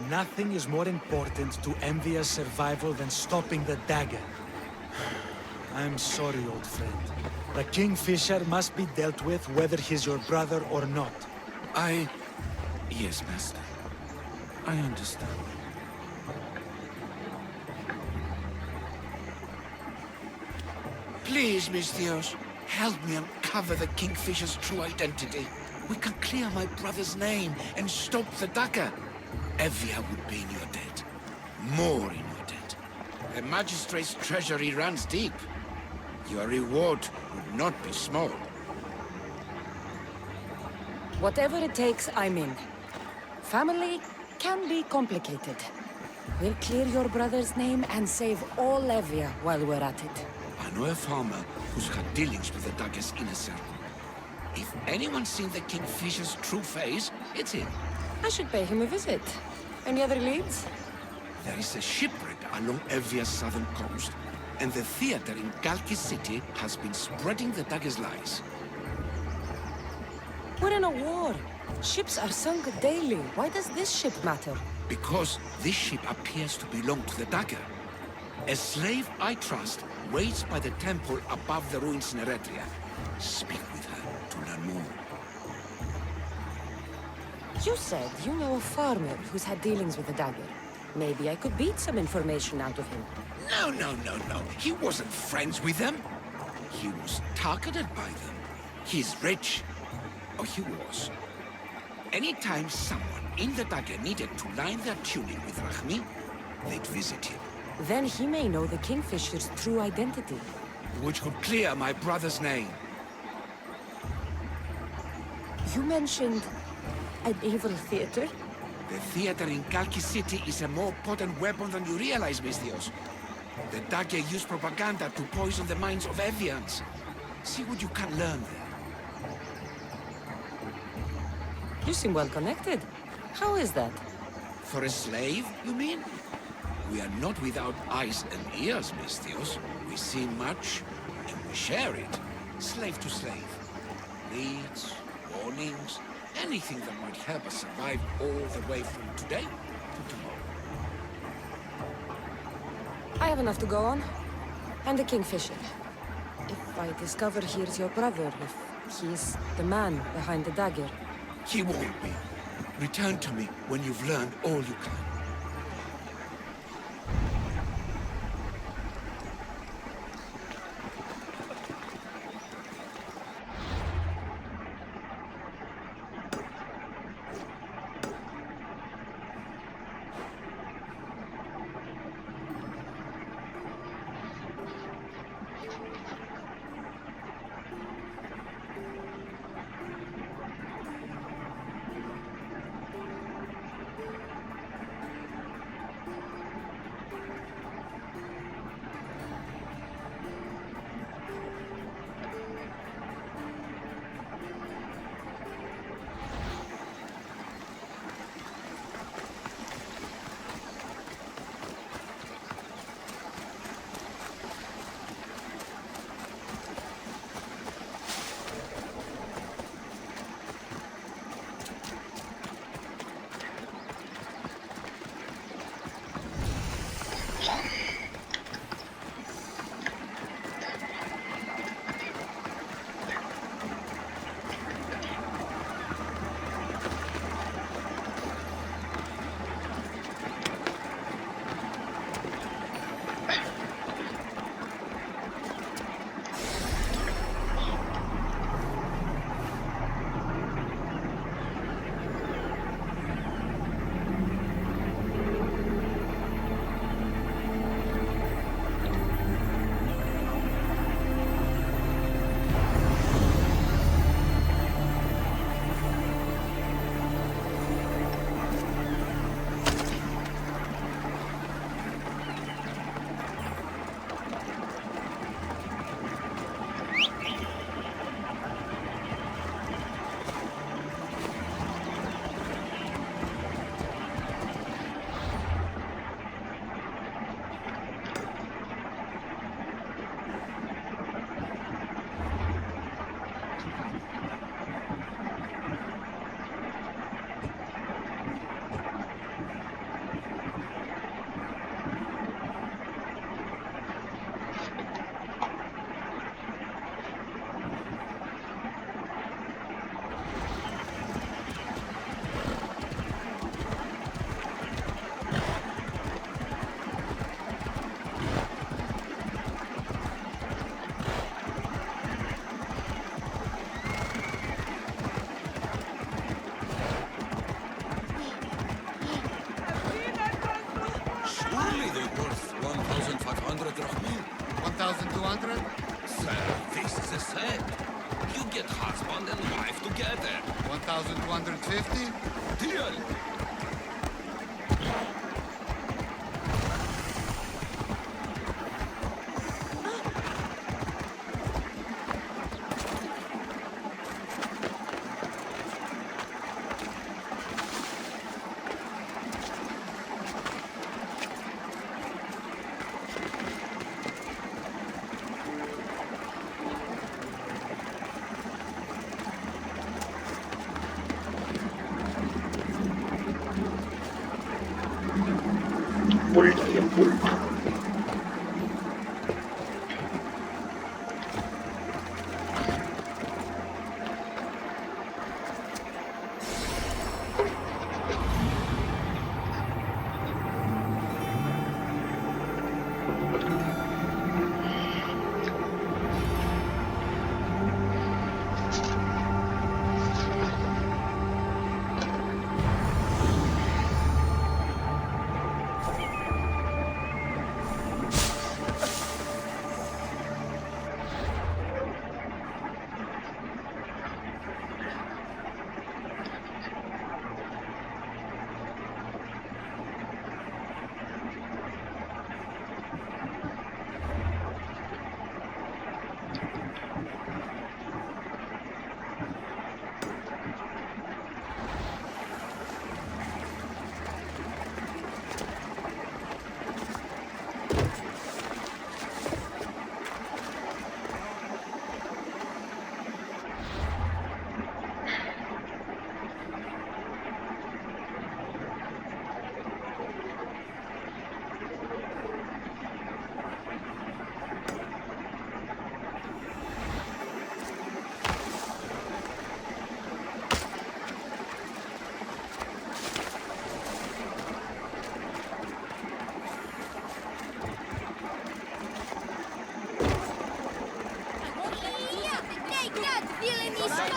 Nothing is more important to Envia's survival than stopping the dagger. I'm sorry, old friend. The Kingfisher must be dealt with whether he's your brother or not. Yes, Master. I understand. Please, Misthios, help me uncover the Kingfisher's true identity. We can clear my brother's name and stop the dagger. Evia would be in your debt. More in your debt. The Magistrate's treasury runs deep. Your reward would not be small. Whatever it takes, I'm in. Family can be complicated. We'll clear your brother's name and save all Evia while we're at it. I know a farmer who's had dealings with the dagger's inner circle. If anyone's seen the Kingfisher's true face, it's him. I should pay him a visit. Any other leads? There is a shipwreck along Evia's southern coast, and the theater in Kalki City has been spreading the dagger's lies. We're in a war. Ships are sunk daily. Why does this ship matter? Because this ship appears to belong to the dagger. A slave I trust waits by the temple above the ruins in Eretria. Speak with her to learn more. You said you know a farmer who's had dealings with the dagger. Maybe I could beat some information out of him. No. He wasn't friends with them. He was targeted by them. He's rich. Or he was. Anytime someone in the dagger needed to line their tunic with Rahmi, they'd visit him. Then he may know the Kingfisher's true identity. Which would clear my brother's name. You mentioned an evil theater? The theater in Kalki City is a more potent weapon than you realize, Misthios. The dagger used propaganda to poison the minds of Evians. See what you can learn there. You seem well connected. How is that? For a slave, you mean? We are not without eyes and ears, Misthios. We see much, and we share it. Slave to slave. Needs, warnings, anything that might help us survive all the way from today to tomorrow. I have enough to go on. I'm the Kingfisher. If I discover he's your brother, if he's the man behind the dagger... He won't be. Return to me when you've learned all you can. This is a set. You get husband and wife together. 1,250? Deal!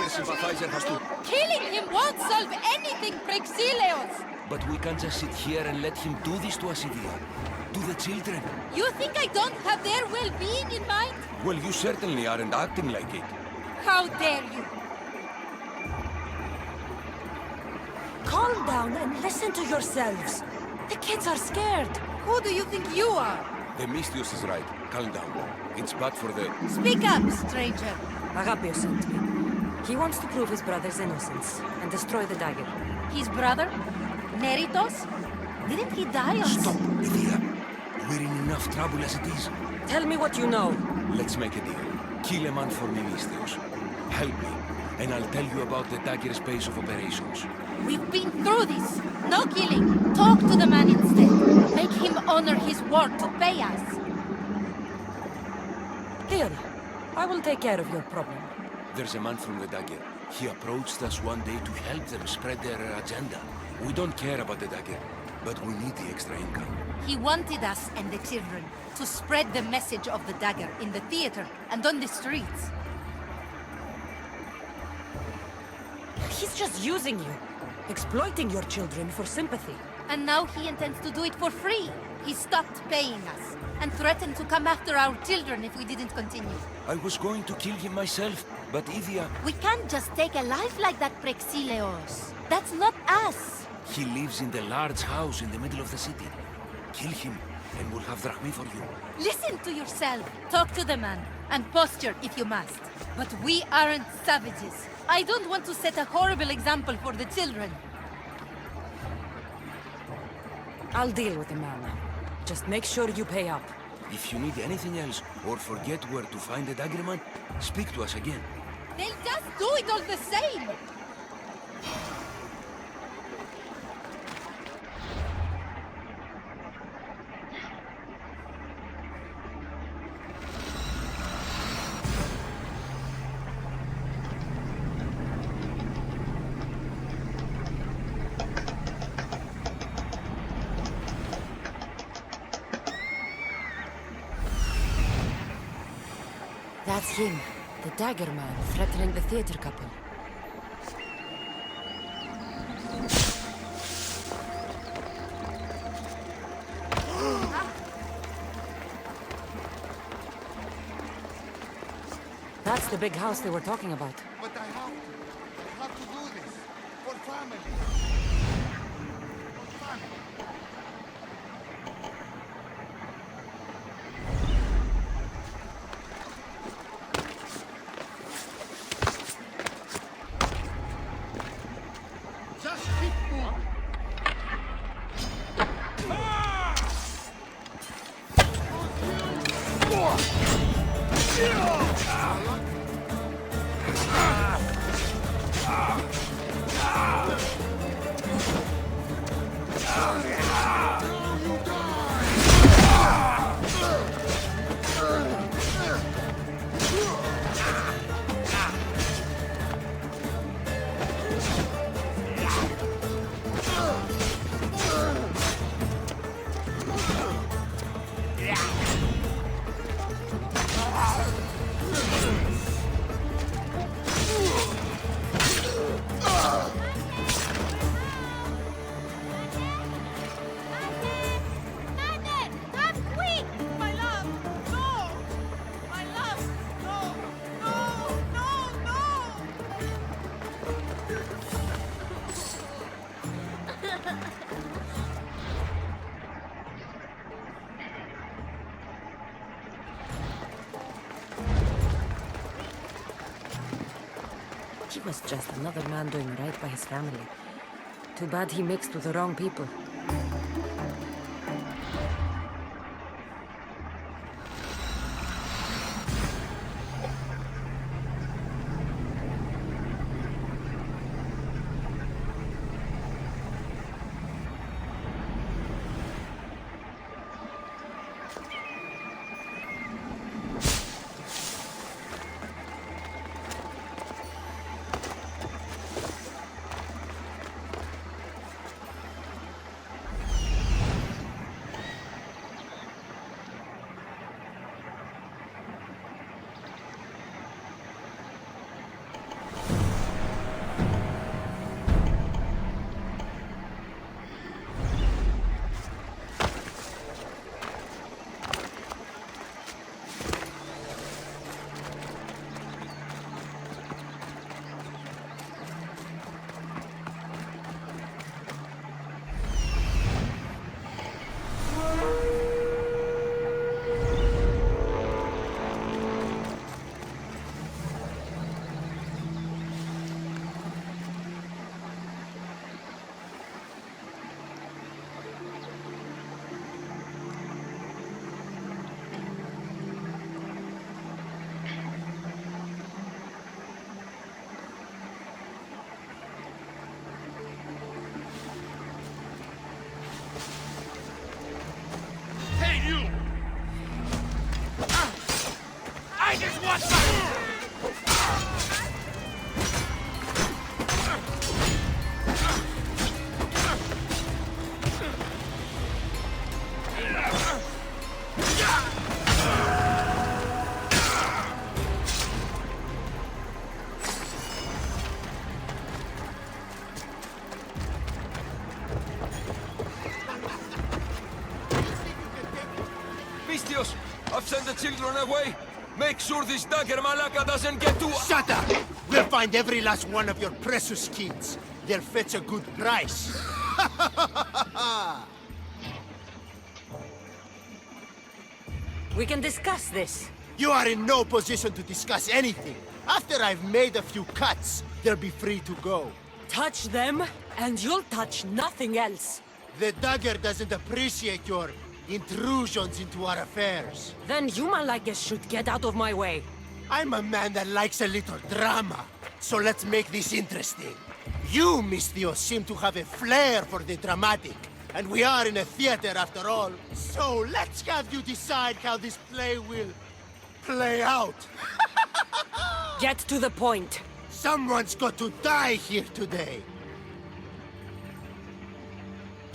Sympathizer has to... Killing him won't solve anything, Praxilios! But we can't just sit here and let him do this to us, Idia. To the children. You think I don't have their well-being in mind? Well, you certainly aren't acting like it. How dare you! Calm down and listen to yourselves. The kids are scared. Who do you think you are? The Mystios is right. Calm down. It's bad for the... Speak up, stranger. Alexios sent me. He wants to prove his brother's innocence and destroy the dagger. His brother? Neritos? Didn't he die on... Stop, Idia. We're in enough trouble as it is. Tell me what you know. Let's make a deal. Kill a man for me, Mystios. Help me, and I'll tell you about the dagger's base of operations. We've been through this. No killing. Talk to the man instead. Make him honor his word to pay us. Here, I will take care of your problem. There's a man from the Dagger. He approached us one day to help them spread their agenda. We don't care about the Dagger, but we need the extra income. He wanted us and the children to spread the message of the Dagger in the theater and on the streets. He's just using you, exploiting your children for sympathy. And now he intends to do it for free. He stopped paying us and threatened to come after our children if we didn't continue. I was going to kill him myself, but Idia... We can't just take a life like that, Praxilios. That's not us. He lives in the large house in the middle of the city. Kill him, and we'll have drachmi for you. Listen to yourself. Talk to the man, and posture if you must. But we aren't savages. I don't want to set a horrible example for the children. I'll deal with the man. Just make sure you pay up. If you need anything else, or forget where to find the Dagger man, speak to us again. They'll just do it all the same! That's him, the Dagger man, threatening the theater couple. That's the big house they were talking about. But I have to do this. For family. For family. Just keep moving. He was just another man doing right by his family. Too bad he mixed with the wrong people. I just want some! Mistios, I've sent the children away. Make sure this Dagger Malaka doesn't get to— Shut up! We'll find every last one of your precious kids. They'll fetch a good price. We can discuss this. You are in no position to discuss anything. After I've made a few cuts, they'll be free to go. Touch them, and you'll touch nothing else. The Dagger doesn't appreciate your intrusions into our affairs. Then you Malakas should get out of my way. I'm a man that likes a little drama, so let's make this interesting. You, Mistios, seem to have a flair for the dramatic, and we are in a theater after all. So let's have you decide how this play will play out. Get to the point. Someone's got to die here today.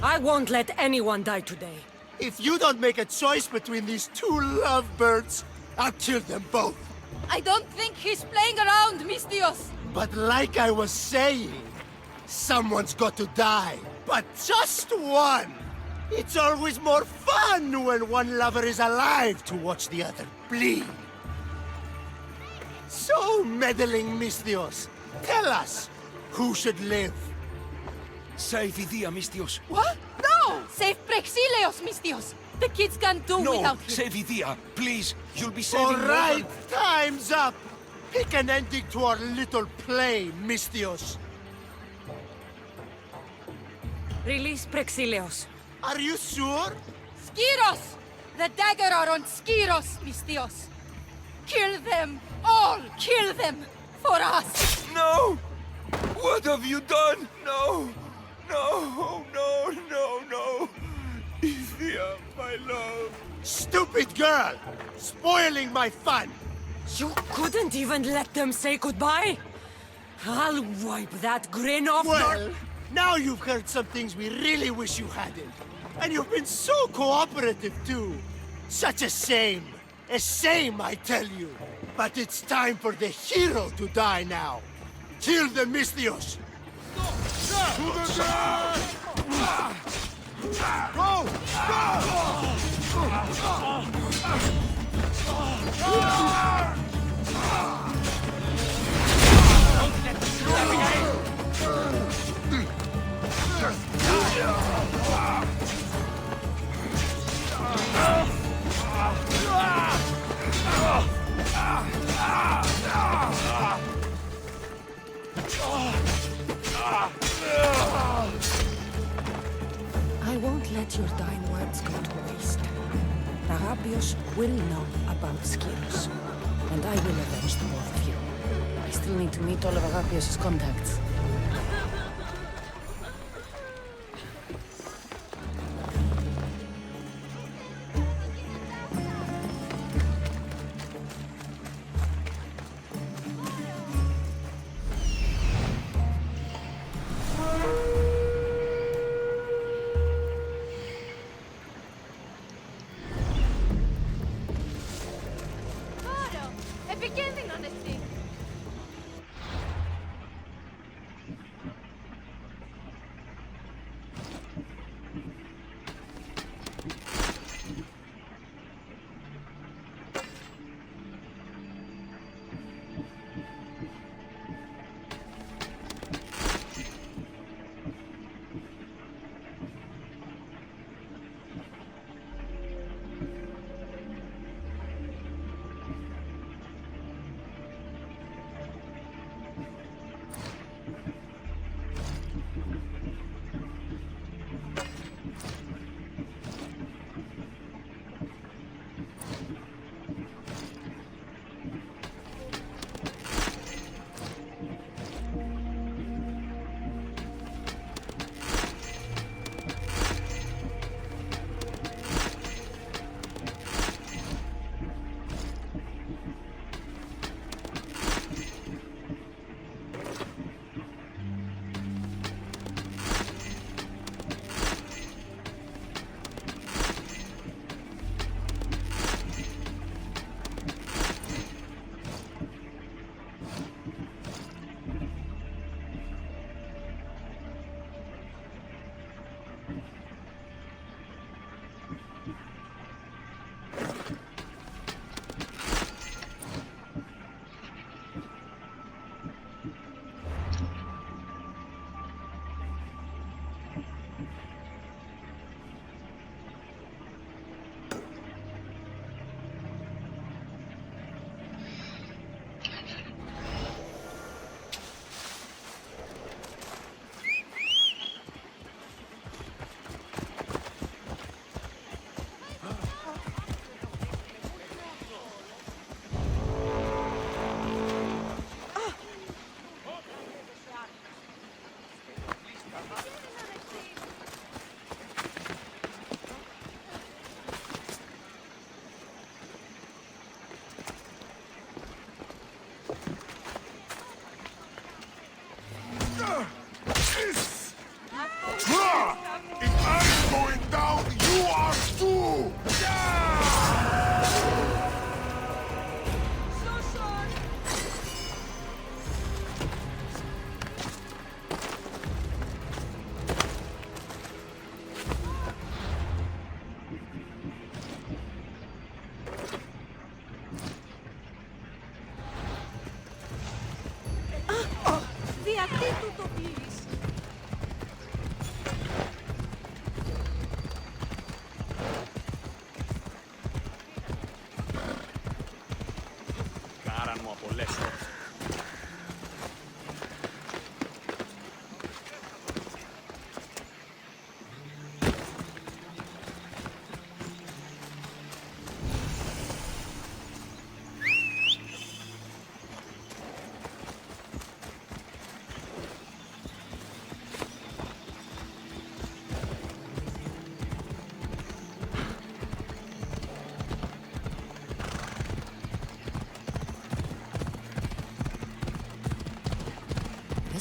I won't let anyone die today. If you don't make a choice between these two lovebirds, I'll kill them both. I don't think he's playing around, Mistios. But like I was saying, someone's got to die. But just one. It's always more fun when one lover is alive to watch the other bleed. So meddling, Misthios. Tell us, who should live? Save Idia, Misthios. What? No! Save Praxilios, Misthios! The kids can't do No, without him. save Idia, please. You'll be saving All more right, than- time's up. Pick an ending to our little play, Misthios. Release Praxilios. Are you sure? Skiros! The dagger are on Skiros, Misthios. Kill them! All kill them! For us! No! What have you done? No! No! No! No! No! Idia, my love. Stupid girl! Spoiling my fun! You couldn't even let them say goodbye? I'll wipe that grin off Well, now you've heard some things we really wish you hadn't. And you've been so cooperative, too. Such a shame. A shame, I tell you. But it's time for the hero to die now. Kill the Misthios! Go! I won't let your dying words go to waste. Arabios will know about Skiros, and I will avenge the both of you. I still need to meet all of Arabios' contacts.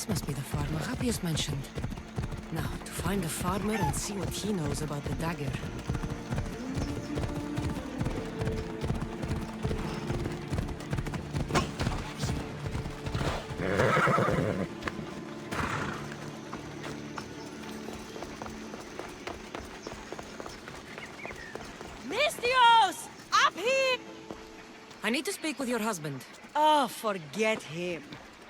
must be the farmer Appius mentioned. Now, to find the farmer and see what he knows about the dagger. Mystios! Up here! I need to speak with your husband. Oh, forget him.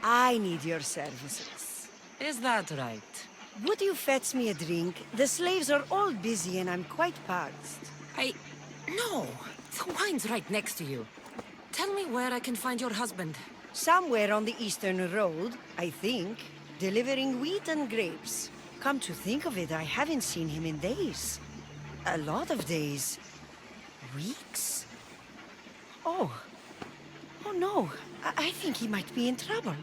I need your services. Is that right? Would you fetch me a drink? The slaves are all busy and I'm quite parched. No! The wine's right next to you. Tell me where I can find your husband. Somewhere on the Eastern Road, I think. Delivering wheat and grapes. Come to think of it, I haven't seen him in days. A lot of days. Weeks? Oh. Oh no. I think he might be in trouble.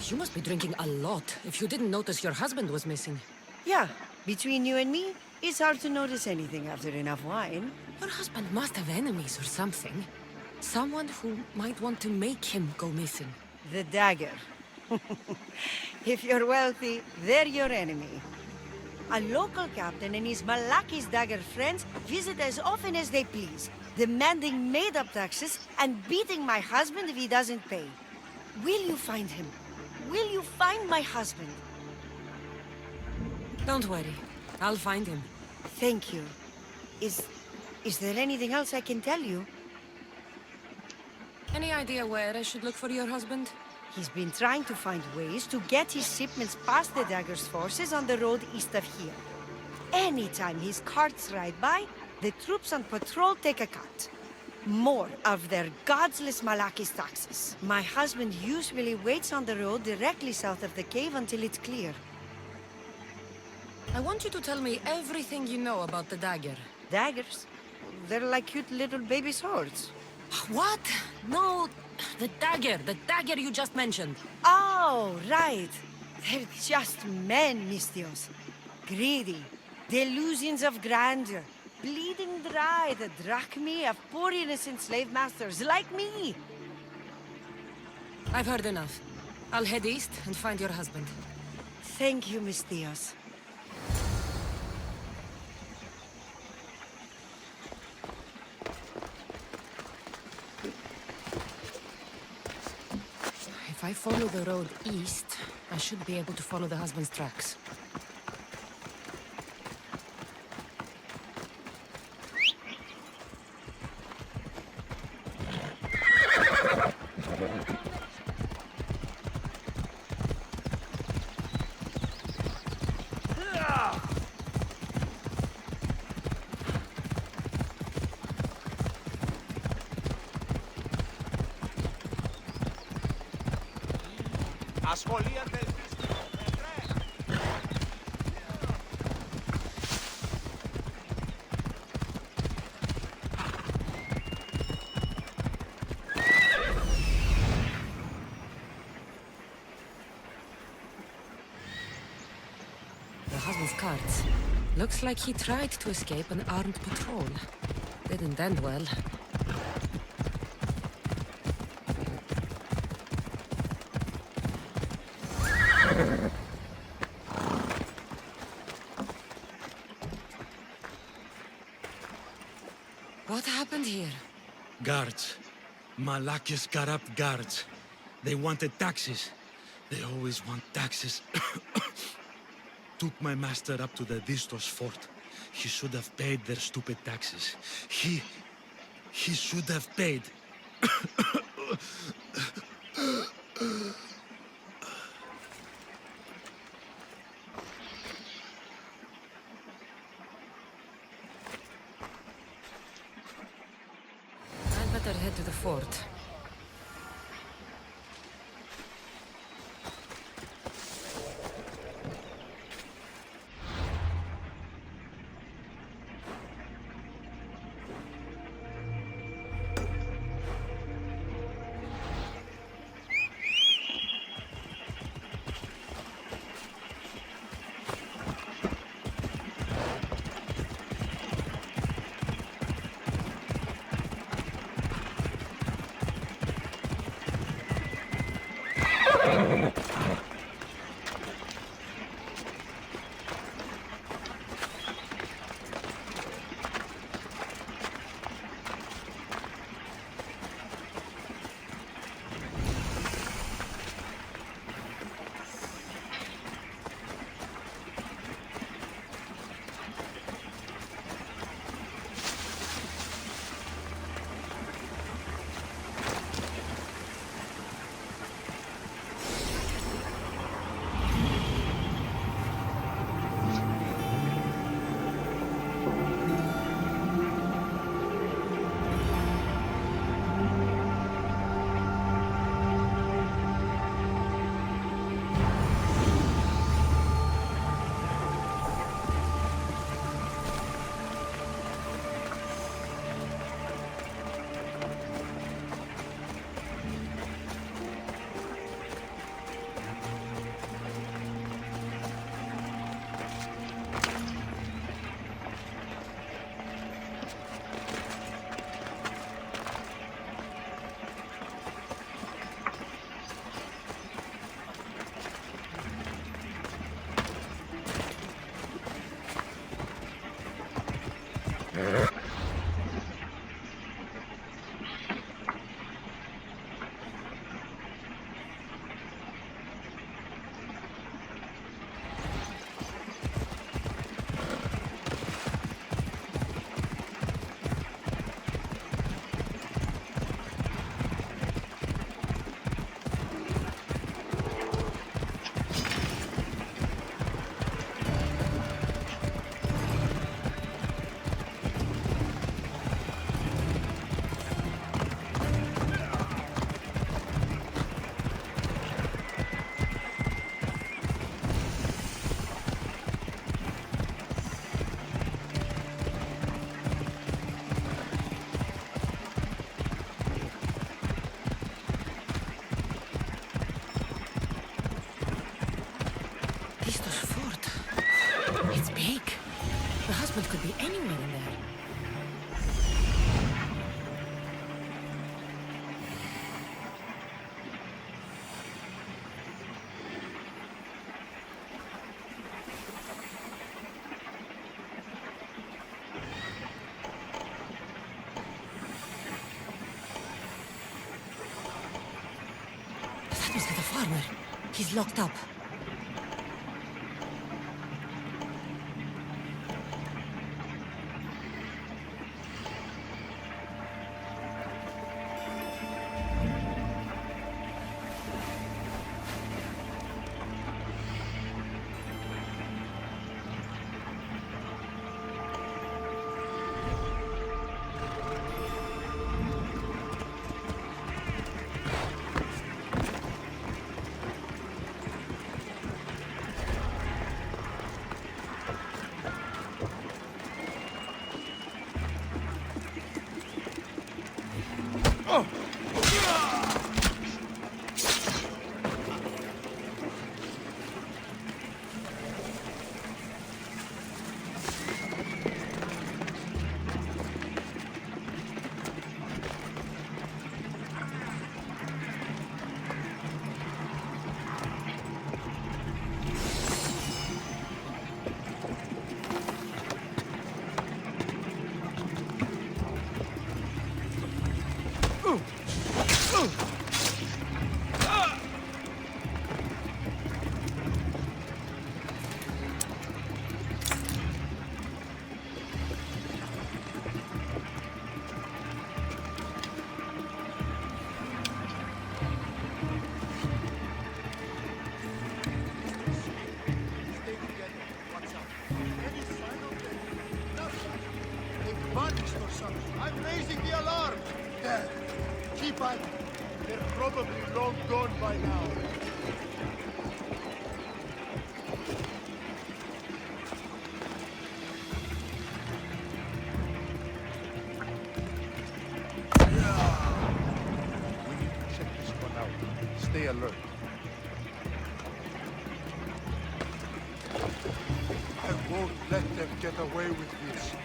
You must be drinking a lot if you didn't notice your husband was missing. Yeah, between you and me, it's hard to notice anything after enough wine. Your husband must have enemies or something. Someone who might want to make him go missing. The Dagger. If you're wealthy, they're your enemy. A local captain and his Malakis Dagger friends visit as often as they please, demanding made-up taxes and beating my husband if he doesn't pay. Will you find him? Will you find my husband? Don't worry. I'll find him. Thank you. Is there anything else I can tell you? Any idea where I should look for your husband? He's been trying to find ways to get his shipments past the Dagger's forces on the road east of here. Anytime his carts ride by, the troops on patrol take a cut. More of their godless Malakis taxes. My husband usually waits on the road directly south of the cave until it's clear. I want you to tell me everything you know about the dagger. Daggers? They're like cute little baby swords. What? No, the dagger you just mentioned. Oh, right. They're just men, Mystios. Greedy, delusions of grandeur, bleeding dry the drachmae of poor innocent slave masters like me. I've heard enough. I'll head east and find your husband. Thank you, Mystios. If I follow the road east, I should be able to follow the husband's tracks. Husband's carts. Looks like he tried to escape an armed patrol. Didn't end well. What happened here? Guards. Malakis corrupt guards. They wanted taxes. They always want taxes. Took my master up to the Distos fort. He should have paid their stupid taxes. He should have paid. I'd better head to the fort. Could be anywhere in there. That must be the farmer. He's locked up. I'm raising the alarm! There. Keep at it. They're probably long gone by now. We need to check this one out. Stay alert. I won't let them get away with this.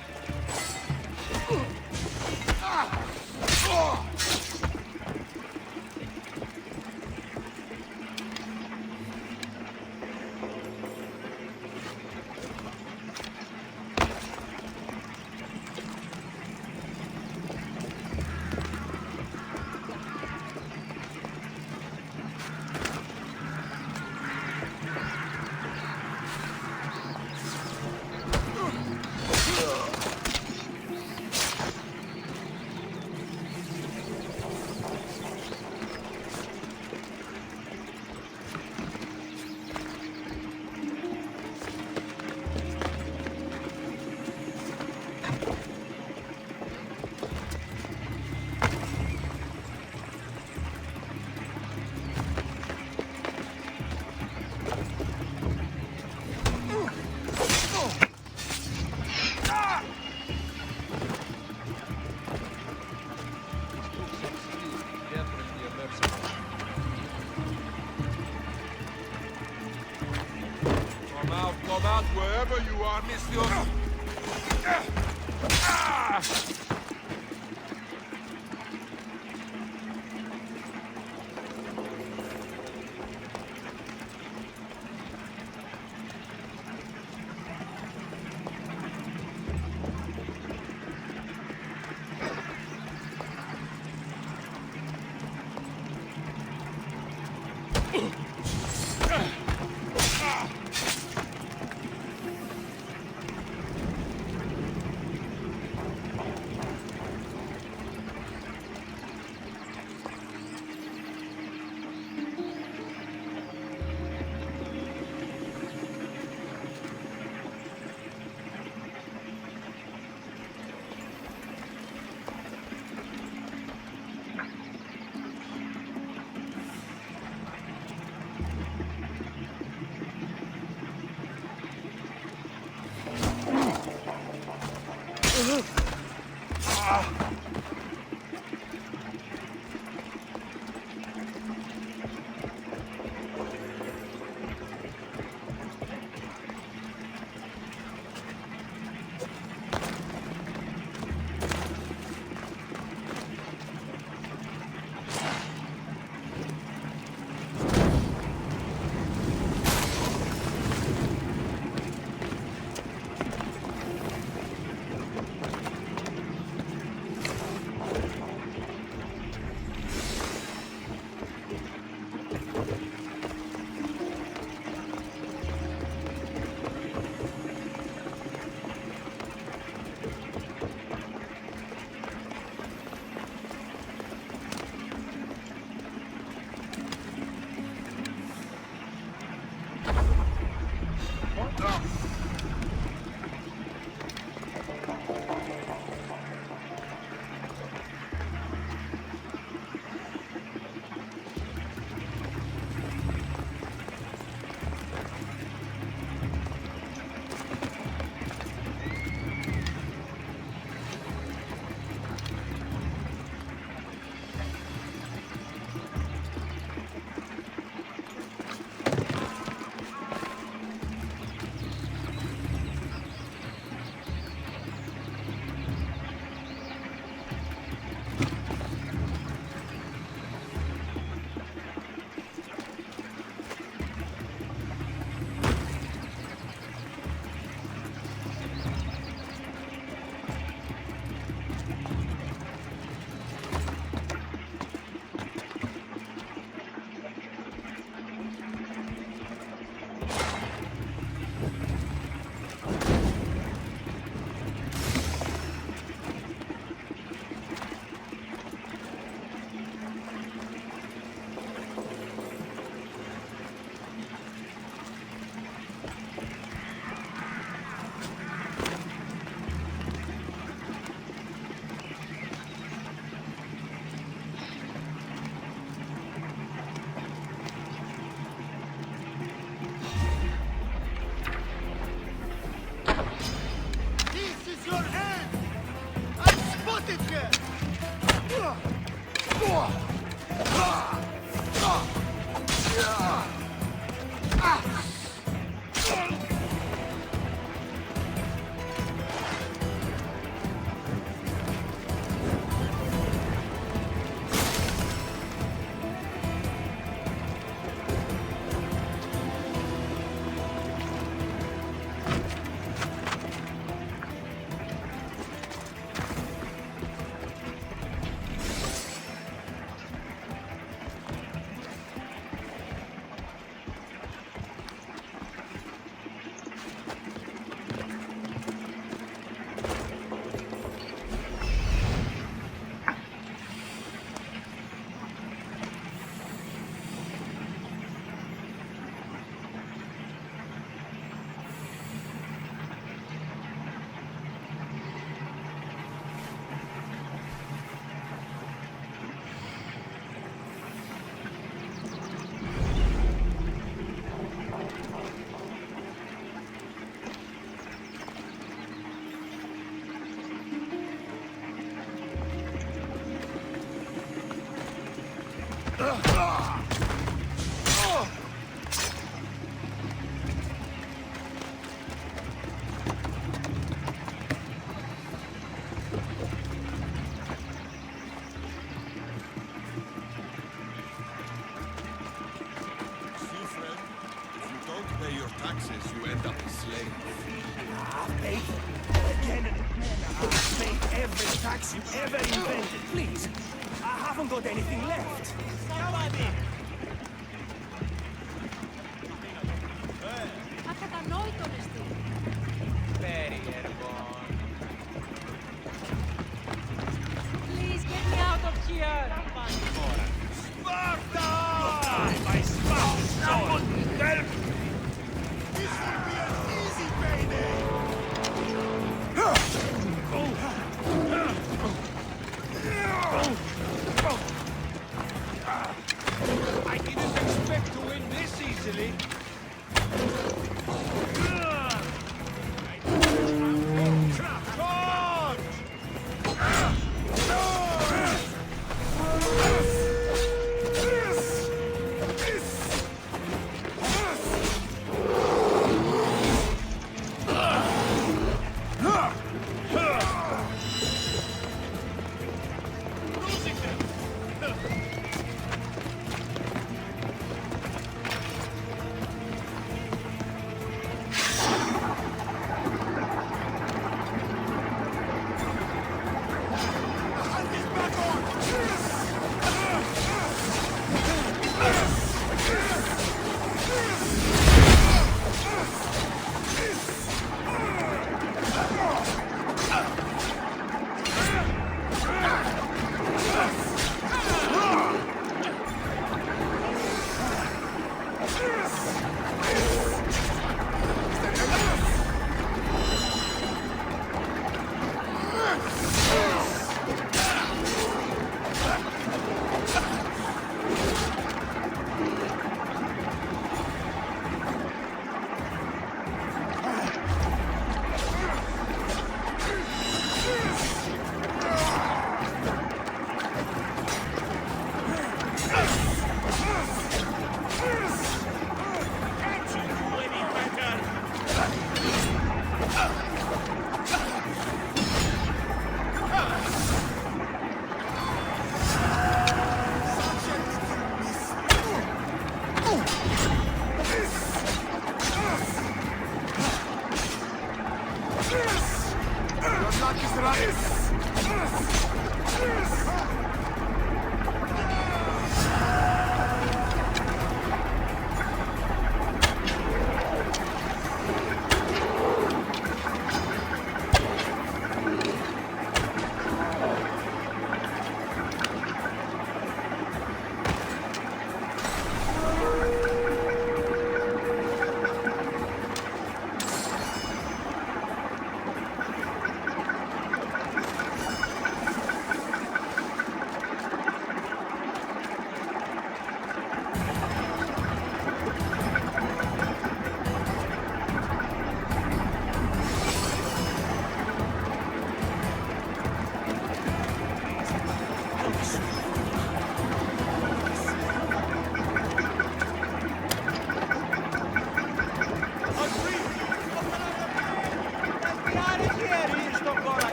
Wherever you are, Monsieur. forces, you end up a slave. Pay again and again. Pay every tax you ever invented, please. I haven't got anything left. Please get me out of here! Sparta! My spouse! Someone help! This will be an easy payday! I didn't expect to win this easily.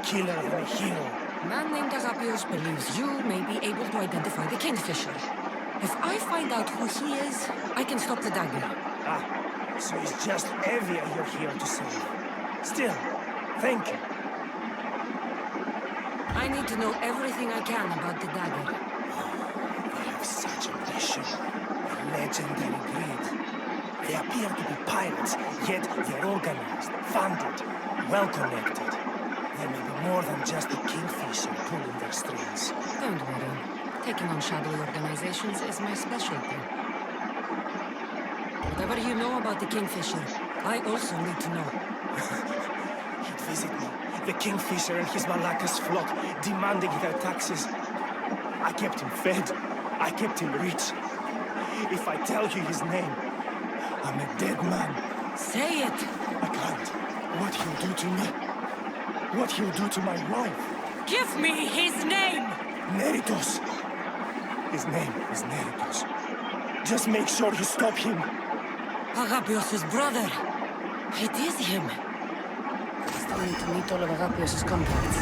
killer than a hero. A man named Agapios believes you may be able to identify the Kingfisher. If I find out who he is, I can stop the dagger. Ah, so it's just Evia you're here to save. Still, thank you. I need to know everything I can about the dagger. They have such ambition, a legendary greed. They appear to be pirates, yet they're organized, funded, well-connected. There may be more than just the Kingfisher pulling their strings. Don't worry. Taking on shadowy organizations is my specialty. Whatever you know about the Kingfisher, I also need to know. He'd visit me, the Kingfisher and his Malakas flock, demanding their taxes. I kept him fed. I kept him rich. If I tell you his name, I'm a dead man. Say it! I can't. What he'll do to me. What he'll do to my wife. Give me his name! Neritos. His name is Neritos. Just make sure you stop him. Agapios' brother. It is him. I still need to meet all of Agapios' contacts.